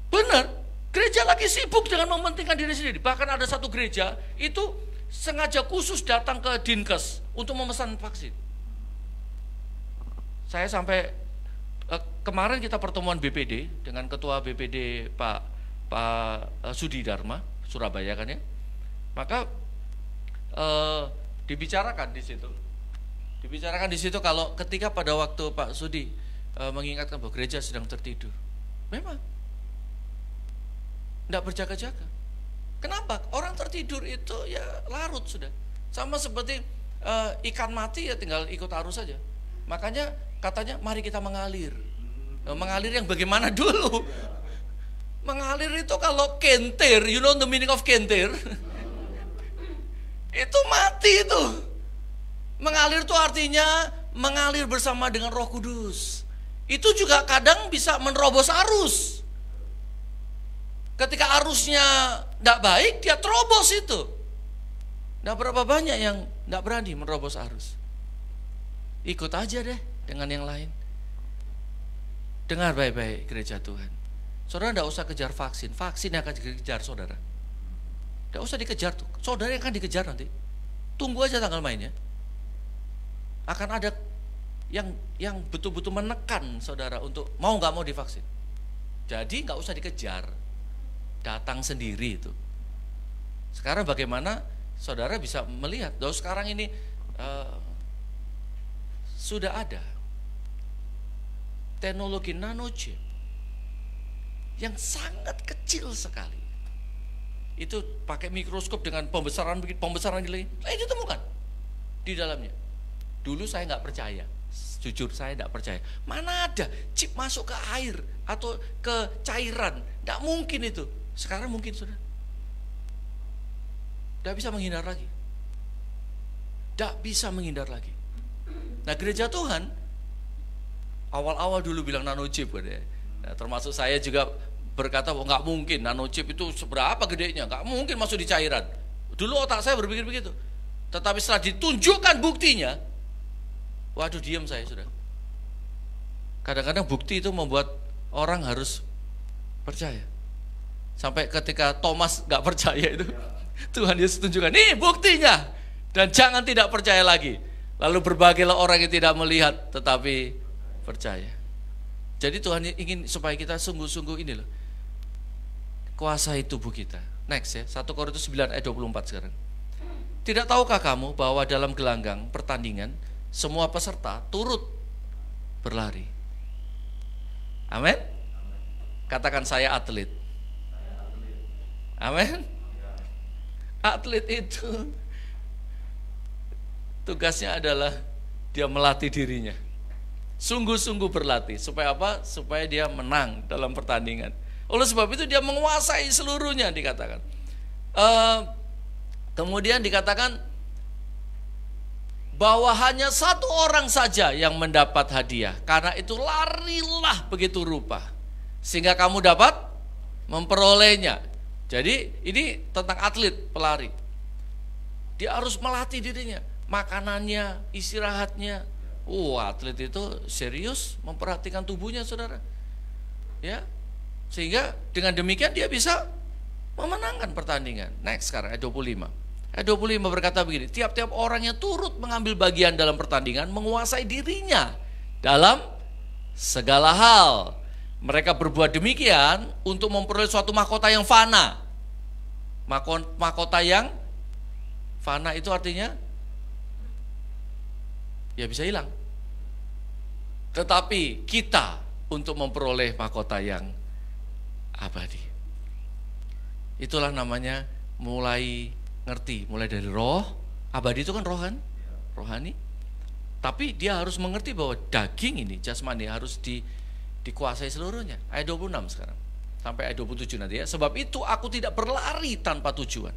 Benar, gereja lagi sibuk dengan mementingkan diri sendiri. Bahkan ada satu gereja itu sengaja khusus datang ke Dinkes untuk memesan vaksin. Saya sampai kemarin kita pertemuan BPD dengan ketua BPD Pak Sudi Dharma Surabaya kan ya. Maka dibicarakan di situ kalau ketika pada waktu Pak Sudi mengingatkan bahwa gereja sedang tertidur. Memang tidak berjaga-jaga. Kenapa? Orang tertidur itu ya larut sudah. Sama seperti ikan mati ya tinggal ikut arus saja. Makanya katanya mari kita mengalir. Mengalir yang bagaimana dulu? Mengalir itu kalau kentir, you know the meaning of kentir? Itu mati itu. Mengalir itu artinya mengalir bersama dengan Roh Kudus. Itu juga kadang bisa menerobos arus. Ketika arusnya tidak baik, dia terobos itu. Tidak berapa banyak yang tidak berani menerobos arus. Ikut aja deh dengan yang lain. Dengar baik-baik gereja Tuhan. Saudara tidak usah kejar vaksin. Vaksin yang akan dikejar saudara. Tidak usah dikejar tuh. Saudara yang akan dikejar nanti. Tunggu aja tanggal mainnya. Akan ada yang betul-betul menekan saudara untuk mau nggak mau divaksin. Jadi nggak usah dikejar. Datang sendiri itu. Sekarang bagaimana saudara bisa melihat bahwa sekarang ini sudah ada teknologi nanochip yang sangat kecil sekali. Itu pakai mikroskop dengan pembesaran gila, ditemukan di dalamnya. Dulu saya nggak percaya, jujur saya nggak percaya. Mana ada chip masuk ke air atau ke cairan? Nggak mungkin itu. Sekarang mungkin sudah. Tidak bisa menghindar lagi. Tidak bisa menghindar lagi. Nah gereja Tuhan awal-awal dulu bilang nanochip kan ya. Nah, termasuk saya juga berkata bahwa nggak mungkin nanochip itu seberapa gedenya, nggak mungkin masuk di cairan. Dulu otak saya berpikir begitu. Tetapi setelah ditunjukkan buktinya, waduh diam saya sudah. Kadang-kadang bukti itu membuat orang harus percaya. Sampai ketika Thomas gak percaya itu, Tuhan Yesus tunjukkan, nih buktinya. Dan jangan tidak percaya lagi. Lalu berbagailah orang yang tidak melihat tetapi percaya. Jadi Tuhan ingin supaya kita sungguh-sungguh ini loh, kuasai tubuh kita. Next ya, 1 Korintus 9 ayat 24 sekarang. Tidak tahukah kamu bahwa dalam gelanggang pertandingan semua peserta turut berlari? Amin. Katakan saya atlet. Amin. Atlet itu tugasnya adalah dia melatih dirinya. Sungguh-sungguh berlatih. Supaya apa? Supaya dia menang dalam pertandingan. Oleh sebab itu dia menguasai seluruhnya dikatakan. Kemudian dikatakan bahwa hanya satu orang saja yang mendapat hadiah. Karena itu larilah begitu rupa, sehingga kamu dapat memperolehnya. Jadi ini tentang atlet, pelari. Dia harus melatih dirinya, makanannya, istirahatnya. Atlet itu serius memperhatikan tubuhnya, saudara. Ya, sehingga dengan demikian dia bisa memenangkan pertandingan. Next sekarang ayat 25. Ayat 25 berkata begini, tiap-tiap orang yang turut mengambil bagian dalam pertandingan menguasai dirinya dalam segala hal. Mereka berbuat demikian untuk memperoleh suatu mahkota yang fana. Mahkota yang fana itu artinya ya bisa hilang. Tetapi kita untuk memperoleh mahkota yang abadi. Itulah namanya mulai ngerti, mulai dari roh. Abadi itu kan roh kan? Rohani. Tapi dia harus mengerti bahwa daging ini, jasmani, harus dikuasai seluruhnya. Ayat 26 sekarang. Sampai ayat 27 nanti ya. Sebab itu aku tidak berlari tanpa tujuan.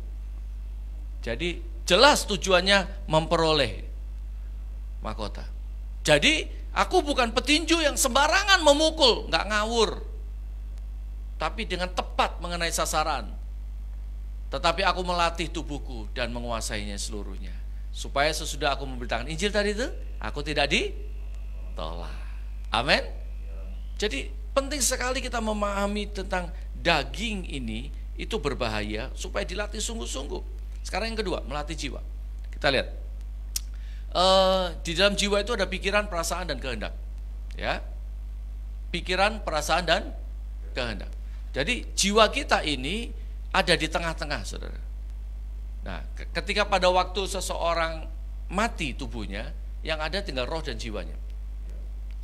Jadi jelas tujuannya memperoleh mahkota. Jadi aku bukan petinju yang sembarangan memukul, nggak ngawur. Tapi dengan tepat mengenai sasaran. Tetapi aku melatih tubuhku dan menguasainya seluruhnya. Supaya sesudah aku memberitakan Injil tadi itu, aku tidak ditolak. Amin. Jadi penting sekali kita memahami tentang daging ini, itu berbahaya, supaya dilatih sungguh-sungguh. Sekarang yang kedua, melatih jiwa. Kita lihat. Di dalam jiwa itu ada pikiran, perasaan, dan kehendak. Ya, pikiran, perasaan, dan kehendak. Jadi jiwa kita ini ada di tengah-tengah, saudara. Nah, ketika pada waktu seseorang mati tubuhnya, yang ada tinggal roh dan jiwanya.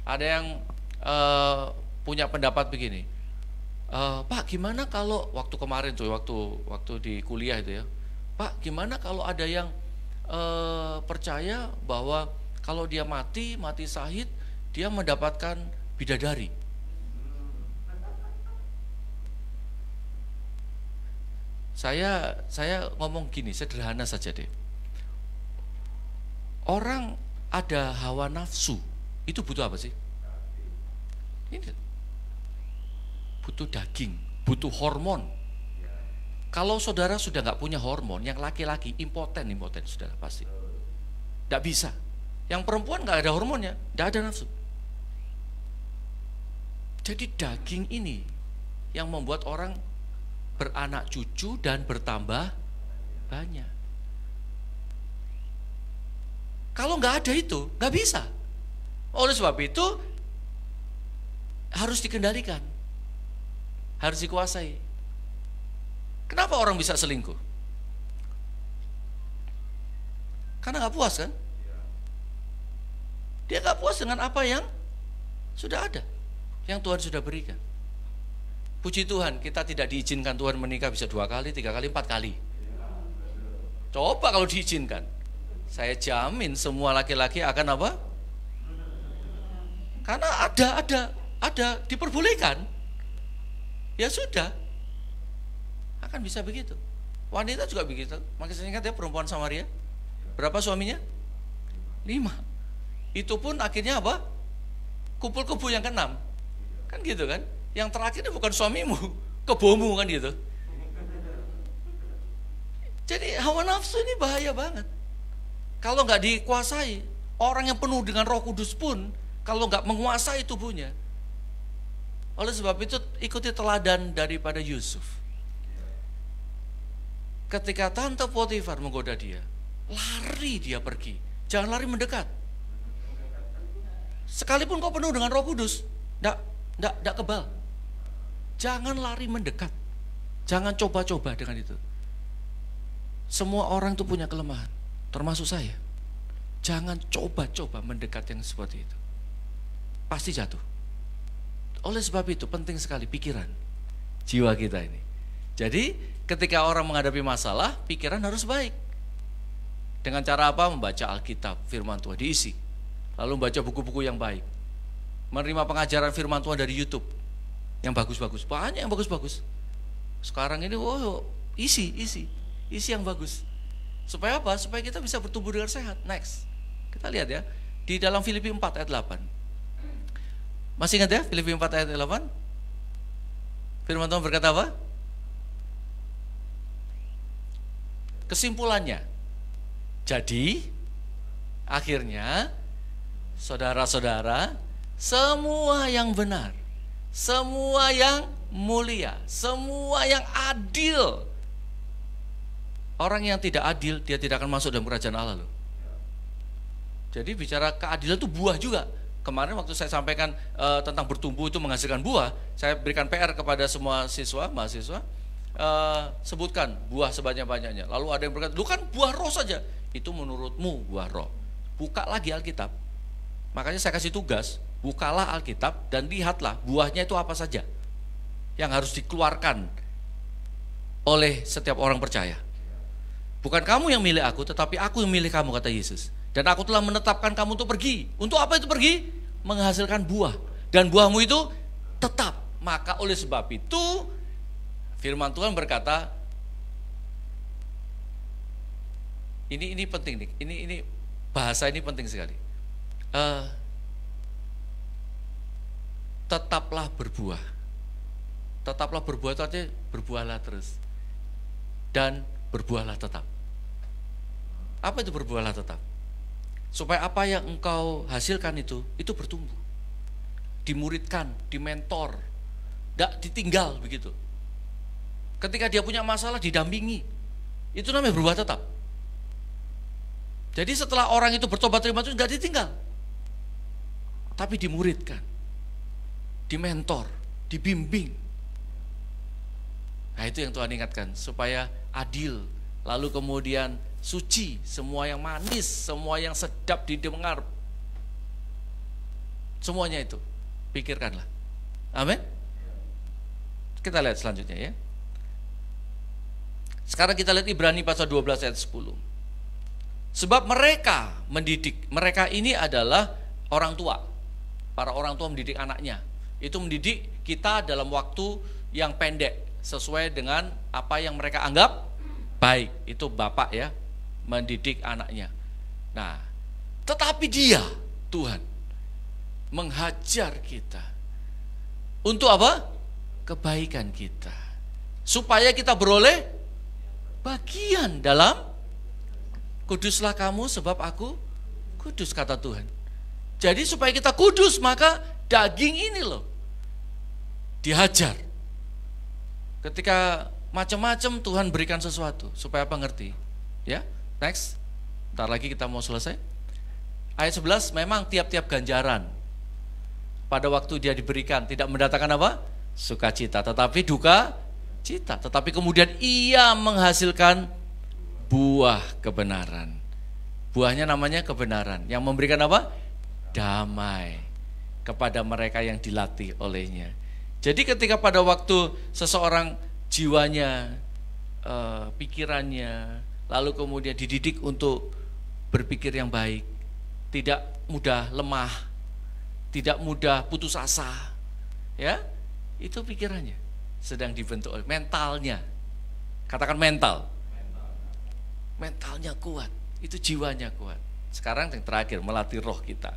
Ada yang punya pendapat begini, Pak, gimana kalau waktu kemarin tuh, waktu di kuliah itu ya, Pak, gimana kalau ada yang percaya bahwa kalau dia mati syahid, dia mendapatkan bidadari. Saya ngomong gini, sederhana saja deh. Orang ada hawa nafsu, itu butuh apa sih? Ini butuh daging, butuh hormon. Kalau saudara sudah nggak punya hormon, yang laki-laki impoten saudara pasti. Nggak bisa. Yang perempuan nggak ada hormonnya, nggak ada nafsu. Jadi daging ini yang membuat orang beranak cucu dan bertambah banyak. Kalau nggak ada itu, nggak bisa. Oleh sebab itu harus dikendalikan, harus dikuasai. Kenapa orang bisa selingkuh? Karena nggak puas kan? Dia nggak puas dengan apa yang sudah ada, yang Tuhan sudah berikan. Puji Tuhan, kita tidak diizinkan Tuhan menikah bisa 2 kali, 3 kali, 4 kali. Coba kalau diizinkan, saya jamin semua laki-laki akan apa? Karena ada diperbolehkan. Ya sudah, akan bisa begitu. Wanita juga begitu. Makanya ingat ya, perempuan Samaria, berapa suaminya? 5. Itu pun akhirnya apa? Kumpul-kumpul yang ke-6. Kan gitu kan? Yang terakhir itu bukan suamimu, kebomu kan gitu. Jadi hawa nafsu ini bahaya banget. Kalau nggak dikuasai, orang yang penuh dengan Roh Kudus pun kalau nggak menguasai tubuhnya. Oleh sebab itu ikuti teladan daripada Yusuf. Ketika tante Potifar menggoda dia, lari dia pergi. Jangan lari mendekat. Sekalipun kau penuh dengan Roh Kudus, enggak kebal. Jangan lari mendekat. Jangan coba-coba dengan itu. Semua orang itu punya kelemahan, termasuk saya. Jangan coba-coba mendekat yang seperti itu. Pasti jatuh. Oleh sebab itu penting sekali pikiran, jiwa kita ini. Jadi ketika orang menghadapi masalah, pikiran harus baik. Dengan cara apa? Membaca Alkitab, firman Tuhan diisi. Lalu membaca buku-buku yang baik. Menerima pengajaran firman Tuhan dari YouTube yang bagus-bagus. Banyak yang bagus-bagus. Sekarang ini isi yang bagus. Supaya apa? Supaya kita bisa bertumbuh dengan sehat. Next. Kita lihat ya, di dalam Filipi 4 ayat 8. Masih ingat ya Filipi 4 ayat 8? Firman Tuhan berkata apa? Kesimpulannya, jadi akhirnya saudara-saudara, semua yang benar, semua yang mulia, semua yang adil. Orang yang tidak adil, dia tidak akan masuk dalam kerajaan Allah loh. Jadi bicara keadilan itu buah juga. Kemarin waktu saya sampaikan tentang bertumbuh itu menghasilkan buah, saya berikan PR kepada semua siswa, mahasiswa, sebutkan buah sebanyak-banyaknya. Lalu ada yang berkata, lu kan buah roh saja. Itu menurutmu buah roh. Buka lagi Alkitab. Makanya saya kasih tugas, bukalah Alkitab dan lihatlah buahnya itu apa saja yang harus dikeluarkan oleh setiap orang percaya. Bukan kamu yang milih aku, tetapi aku yang milih kamu, kata Yesus. Dan aku telah menetapkan kamu untuk pergi. Untuk apa itu pergi? Menghasilkan buah. Dan buahmu itu tetap. Maka oleh sebab itu firman Tuhan berkata, ini penting nih. Ini bahasa ini penting sekali. Tetaplah berbuah. Tetaplah berbuah itu artinya berbuahlah terus. Dan berbuahlah tetap. Apa itu berbuahlah tetap? Supaya apa yang engkau hasilkan itu bertumbuh, dimuridkan, dimentor, tidak ditinggal begitu. Ketika dia punya masalah didampingi, itu namanya berbuah tetap. Jadi setelah orang itu bertobat terima Tuhan, tidak ditinggal, tapi dimuridkan, dimentor, dibimbing. Nah itu yang Tuhan ingatkan, supaya adil, lalu kemudian suci, semua yang manis, semua yang sedap didengar, semuanya itu pikirkanlah. Amin. Kita lihat selanjutnya ya. Sekarang kita lihat Ibrani pasal 12 ayat 10. Sebab mereka mendidik, mereka ini adalah orang tua. Para orang tua mendidik anaknya. Itu mendidik kita dalam waktu yang pendek, sesuai dengan apa yang mereka anggap baik. Itu bapak ya, mendidik anaknya. Nah, tetapi dia, Tuhan, menghajar kita. Untuk apa? Kebaikan kita. Supaya kita beroleh bagian dalam kuduslah kamu sebab aku kudus, kata Tuhan. Jadi supaya kita kudus, maka daging ini loh dihajar. Ketika macam-macam Tuhan berikan sesuatu, supaya apa ngerti? Ya. Next, ntar lagi kita mau selesai. Ayat 11, memang tiap-tiap ganjaran pada waktu dia diberikan tidak mendatangkan apa? Sukacita, tetapi duka cita. Tetapi kemudian ia menghasilkan buah kebenaran. Buahnya namanya kebenaran, yang memberikan apa? Damai kepada mereka yang dilatih olehnya. Jadi ketika pada waktu seseorang jiwanya, pikirannya, lalu kemudian dididik untuk berpikir yang baik, tidak mudah lemah, tidak mudah putus asa, ya, itu pikirannya sedang dibentuk oleh mentalnya. Katakan mental. Mentalnya kuat, itu jiwanya kuat. Sekarang yang terakhir, melatih roh kita.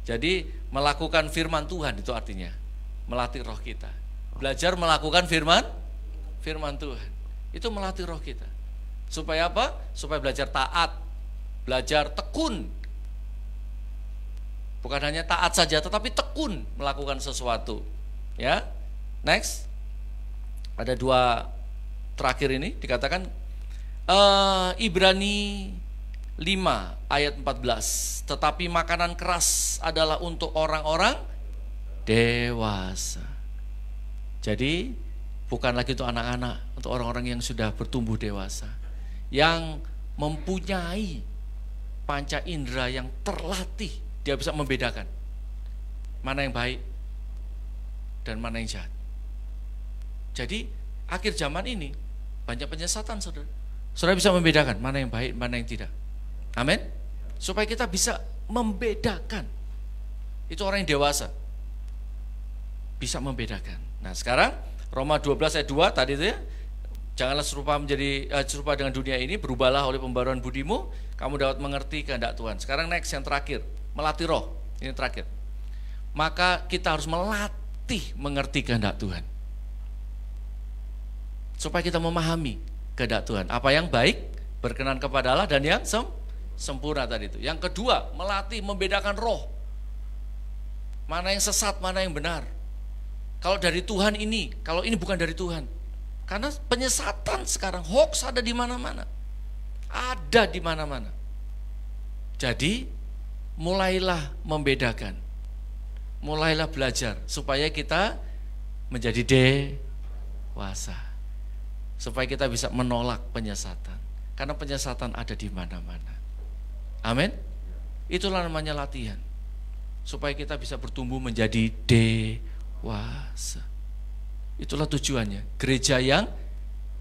Jadi melakukan firman Tuhan itu artinya melatih roh kita. Belajar melakukan firman Tuhan. Itu melatih roh kita. Supaya apa? Supaya belajar taat, belajar tekun. Bukan hanya taat saja, tetapi tekun melakukan sesuatu. Ya, next. Ada dua terakhir ini dikatakan Ibrani 5 ayat 14. Tetapi makanan keras adalah untuk orang-orang dewasa. Jadi bukan lagi untuk anak-anak, untuk orang-orang yang sudah bertumbuh dewasa, yang mempunyai panca indera yang terlatih. Dia bisa membedakan mana yang baik dan mana yang jahat. Jadi akhir zaman ini banyak penyesatan, saudara. Saudara bisa membedakan mana yang baik, mana yang tidak. Amin. Supaya kita bisa membedakan. Itu orang yang dewasa bisa membedakan. Nah sekarang Roma 12 ayat 2 tadi itu ya, Janganlah serupa dengan dunia ini, berubahlah oleh pembaruan budimu, kamu dapat mengerti kehendak Tuhan. Sekarang next, yang terakhir, melatih roh. Ini terakhir. Maka kita harus melatih mengerti kehendak Tuhan. Supaya kita memahami kehendak Tuhan. Apa yang baik, berkenan kepada Allah, dan yang sempurna tadi itu. Yang kedua, melatih membedakan roh. Mana yang sesat, mana yang benar. Kalau dari Tuhan ini, kalau ini bukan dari Tuhan. Karena penyesatan sekarang, hoax ada di mana-mana. Ada di mana-mana. Jadi, mulailah membedakan. Mulailah belajar supaya kita menjadi dewasa. Supaya kita bisa menolak penyesatan. Karena penyesatan ada di mana-mana. Amin. Itulah namanya latihan. Supaya kita bisa bertumbuh menjadi dewasa. Itulah tujuannya. Gereja yang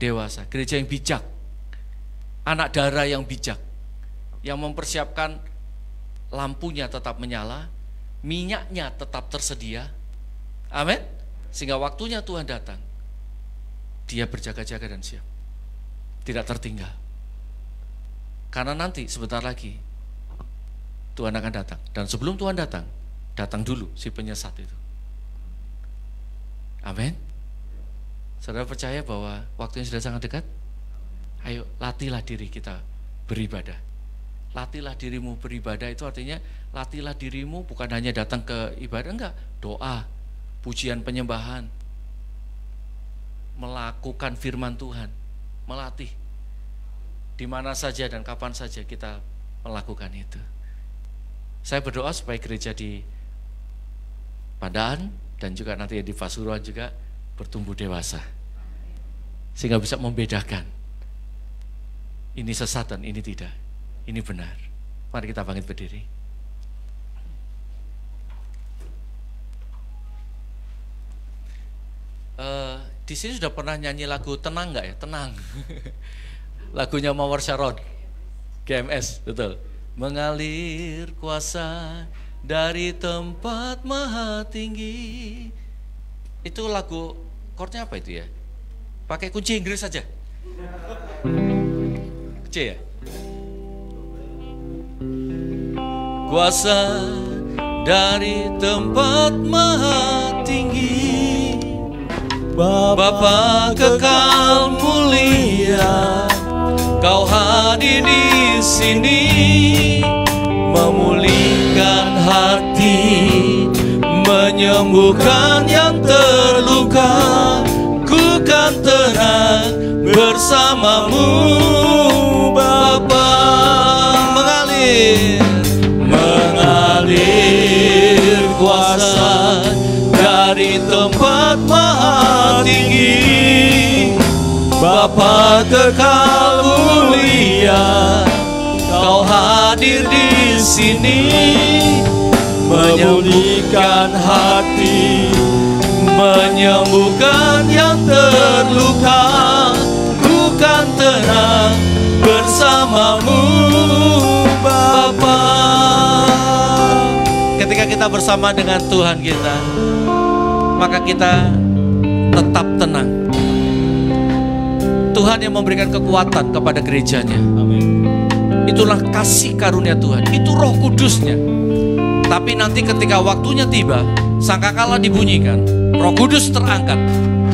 dewasa, gereja yang bijak, anak darah yang bijak, yang mempersiapkan lampunya tetap menyala, minyaknya tetap tersedia. Amin. Sehingga waktunya Tuhan datang, dia berjaga-jaga dan siap, tidak tertinggal. Karena nanti sebentar lagi Tuhan akan datang. Dan sebelum Tuhan datang, datang dulu si penyesat itu. Amin. Saudara percaya bahwa waktunya sudah sangat dekat? Ayo latihlah diri kita beribadah. Latihlah dirimu beribadah, itu artinya latihlah dirimu bukan hanya datang ke ibadah, enggak, doa, pujian, penyembahan, melakukan firman Tuhan, melatih di mana saja dan kapan saja kita melakukan itu. Saya berdoa supaya gereja di Pandaan dan juga nanti di Pasuruan juga bertumbuh dewasa, sehingga bisa membedakan ini sesat dan ini tidak, ini benar. Mari kita bangkit berdiri. Di sini sudah pernah nyanyi lagu Tenang nggak ya? Tenang. Lagunya Mawar Sharon, GMS, betul. Mengalir kuasa dari tempat maha tinggi. Itu lagu, chordnya apa itu ya? Pakai kunci Inggris saja. C ya? Kuasa dari tempat maha tinggi, Bapa kekal mulia, Kau hadir di sini, memulihkan hati, menyembuhkan yang terluka. Ku kan tenang bersamamu, Bapa. Mengalir kuasa dari tempat maha tinggi, Bapa kekal mulia, Kau hadir di sini, memulihkan hati, menyembuhkan yang terluka. Ku kan tenang bersamamu, Bapa. Ketika kita bersama dengan Tuhan kita, maka kita tetap tenang. Tuhan yang memberikan kekuatan kepada gerejanya. Amin. Itulah kasih karunia Tuhan, itu Roh Kudusnya. Tapi nanti ketika waktunya tiba, sangkakala dibunyikan, Roh Kudus terangkat,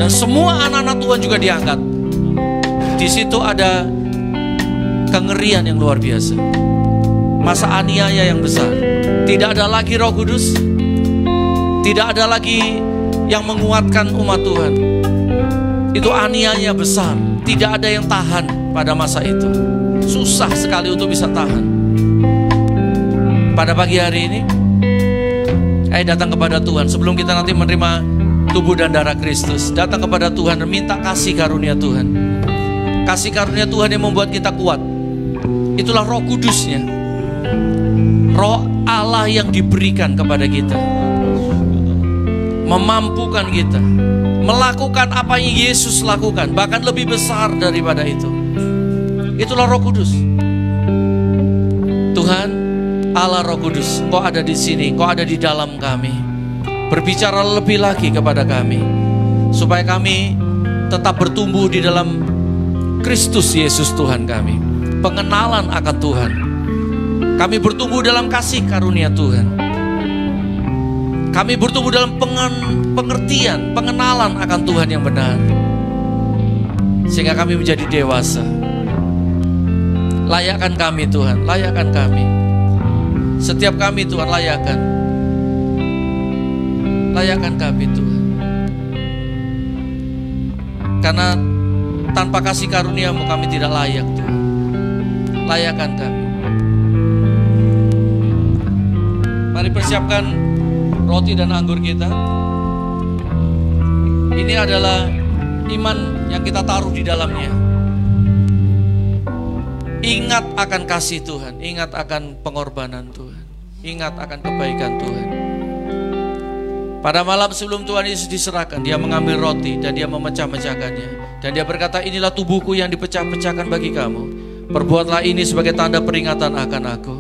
dan semua anak-anak Tuhan juga diangkat. Di situ ada kengerian yang luar biasa, masa aniaya yang besar. Tidak ada lagi Roh Kudus, tidak ada lagi yang menguatkan umat Tuhan. Itu aniaya besar, tidak ada yang tahan pada masa itu. Susah sekali untuk bisa tahan. Pada pagi hari ini, ayo datang kepada Tuhan sebelum kita nanti menerima tubuh dan darah Kristus. Datang kepada Tuhan dan minta kasih karunia Tuhan. Kasih karunia Tuhan yang membuat kita kuat. Itulah Roh Kudusnya, Roh Allah yang diberikan kepada kita, memampukan kita melakukan apa yang Yesus lakukan, bahkan lebih besar daripada itu. Itulah Roh Kudus. Tuhan Allah Roh Kudus, Kau ada di sini, Kau ada di dalam kami. Berbicara lebih lagi kepada kami, supaya kami tetap bertumbuh di dalam Kristus Yesus Tuhan kami. Pengenalan akan Tuhan. Kami bertumbuh dalam kasih karunia Tuhan. Kami bertumbuh dalam pengertian, pengenalan akan Tuhan yang benar. Sehingga kami menjadi dewasa. Layakkan kami Tuhan, layakkan kami. Setiap kami Tuhan, layakkan. Layakkan kami Tuhan. Karena tanpa kasih karunia-Mu kami tidak layak Tuhan. Layakkan kami. Mari persiapkan roti dan anggur kita. Ini adalah iman yang kita taruh di dalamnya. Ingat akan kasih Tuhan, ingat akan pengorbanan Tuhan, ingat akan kebaikan Tuhan. Pada malam sebelum Tuhan Yesus diserahkan, Dia mengambil roti dan Dia memecah-mecahkannya. Dan Dia berkata, inilah tubuhku yang dipecah-pecahkan bagi kamu. Perbuatlah ini sebagai tanda peringatan akan aku.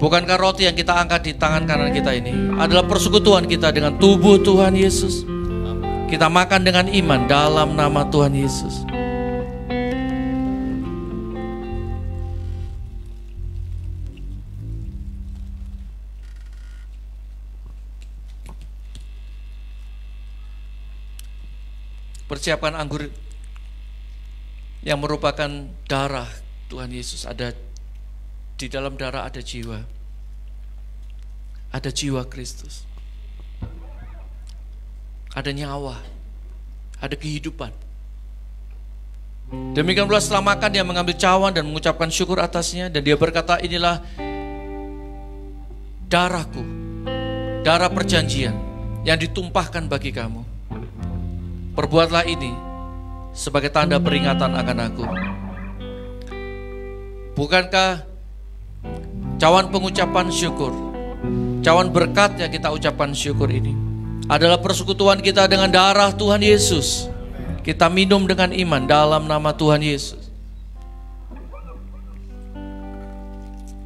Bukankah roti yang kita angkat di tangan kanan kita ini adalah persekutuan kita dengan tubuh Tuhan Yesus? Kita makan dengan iman dalam nama Tuhan Yesus. Persiapkan anggur yang merupakan darah Tuhan Yesus. Ada di dalam darah ada jiwa. Ada jiwa Kristus. Ada nyawa. Ada kehidupan. Demikian pula setelah makan Dia mengambil cawan dan mengucapkan syukur atasnya. Dan Dia berkata, inilah darahku, darah perjanjian yang ditumpahkan bagi kamu. Perbuatlah ini sebagai tanda peringatan akan aku. Bukankah cawan pengucapan syukur, cawan berkat yang kita ucapkan syukur ini adalah persekutuan kita dengan darah Tuhan Yesus. Kita minum dengan iman dalam nama Tuhan Yesus.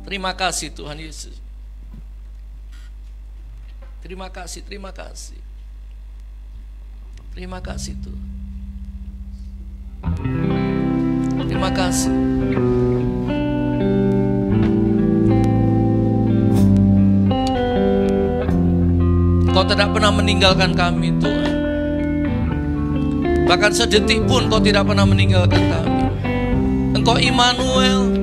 Terima kasih Tuhan Yesus. Terima kasih, terima kasih. Terima kasih Tuhan. Terima kasih. Kau tidak pernah meninggalkan kami Tuhan. Bahkan sedetik pun Kau tidak pernah meninggalkan kami. Engkau Immanuel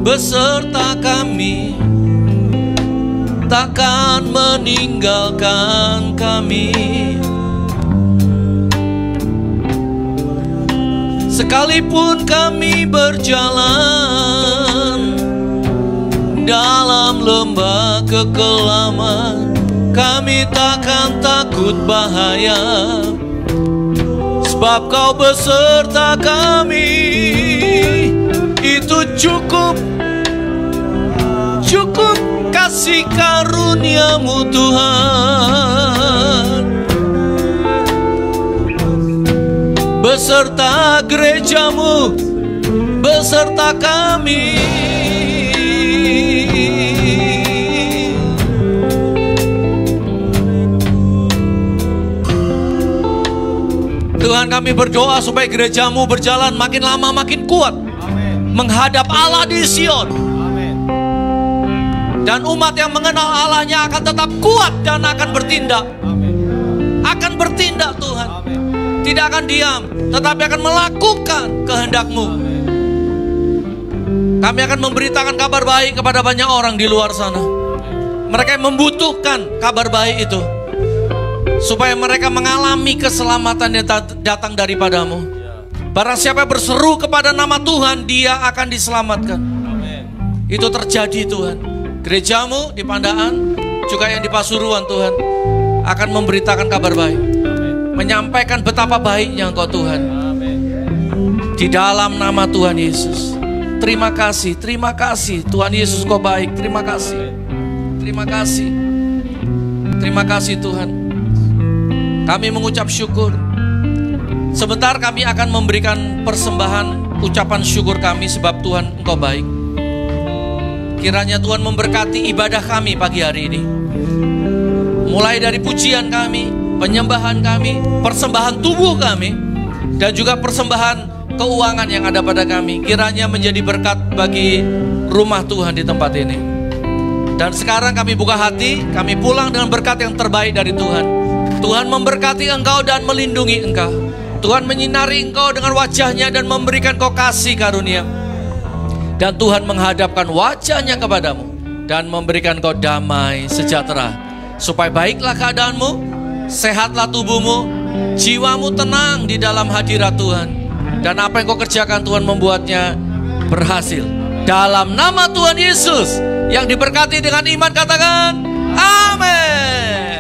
beserta kami, takkan meninggalkan kami. Sekalipun kami berjalan dalam lembah kekelaman, kami takkan takut bahaya, sebab Kau beserta kami. Itu cukup, cukup kasih karunia-Mu Tuhan. Beserta gereja-Mu, beserta kami. Tuhan, kami berdoa supaya gereja-Mu berjalan makin lama makin kuat. Amen. Menghadap Allah di Sion. Amen. Dan umat yang mengenal Allahnya akan tetap kuat dan akan bertindak. Amen. Akan bertindak Tuhan. Amen. Tidak akan diam, tetapi akan melakukan kehendak-Mu. Amen. Kami akan memberitakan kabar baik kepada banyak orang di luar sana. Amen. Mereka yang membutuhkan kabar baik itu, supaya mereka mengalami keselamatan yang datang daripada-Mu. Barang siapa berseru kepada nama Tuhan, dia akan diselamatkan. Amen. Itu terjadi Tuhan. Gereja-Mu di Pandaan, juga yang di Pasuruan Tuhan, akan memberitakan kabar baik. Menyampaikan betapa baiknya Engkau Tuhan. Amen. Di dalam nama Tuhan Yesus. Terima kasih Tuhan Yesus, Kau baik. Terima kasih. Terima kasih. Terima kasih Tuhan. Kami mengucap syukur. Sebentar kami akan memberikan persembahan ucapan syukur kami sebab Tuhan Engkau baik. Kiranya Tuhan memberkati ibadah kami pagi hari ini. Mulai dari pujian kami, penyembahan kami, persembahan tubuh kami, dan juga persembahan keuangan yang ada pada kami, kiranya menjadi berkat bagi rumah Tuhan di tempat ini. Dan sekarang kami buka hati, kami pulang dengan berkat yang terbaik dari Tuhan. Tuhan memberkati engkau dan melindungi engkau. Tuhan menyinari engkau dengan wajahnya dan memberikan kau kasih karunia. Dan Tuhan menghadapkan wajahnya kepadamu dan memberikan kau damai sejahtera. Supaya baiklah keadaanmu, sehatlah tubuhmu, jiwamu tenang di dalam hadirat Tuhan. Dan apa yang kau kerjakan Tuhan membuatnya berhasil. Dalam nama Tuhan Yesus yang diberkati dengan iman, katakan amin.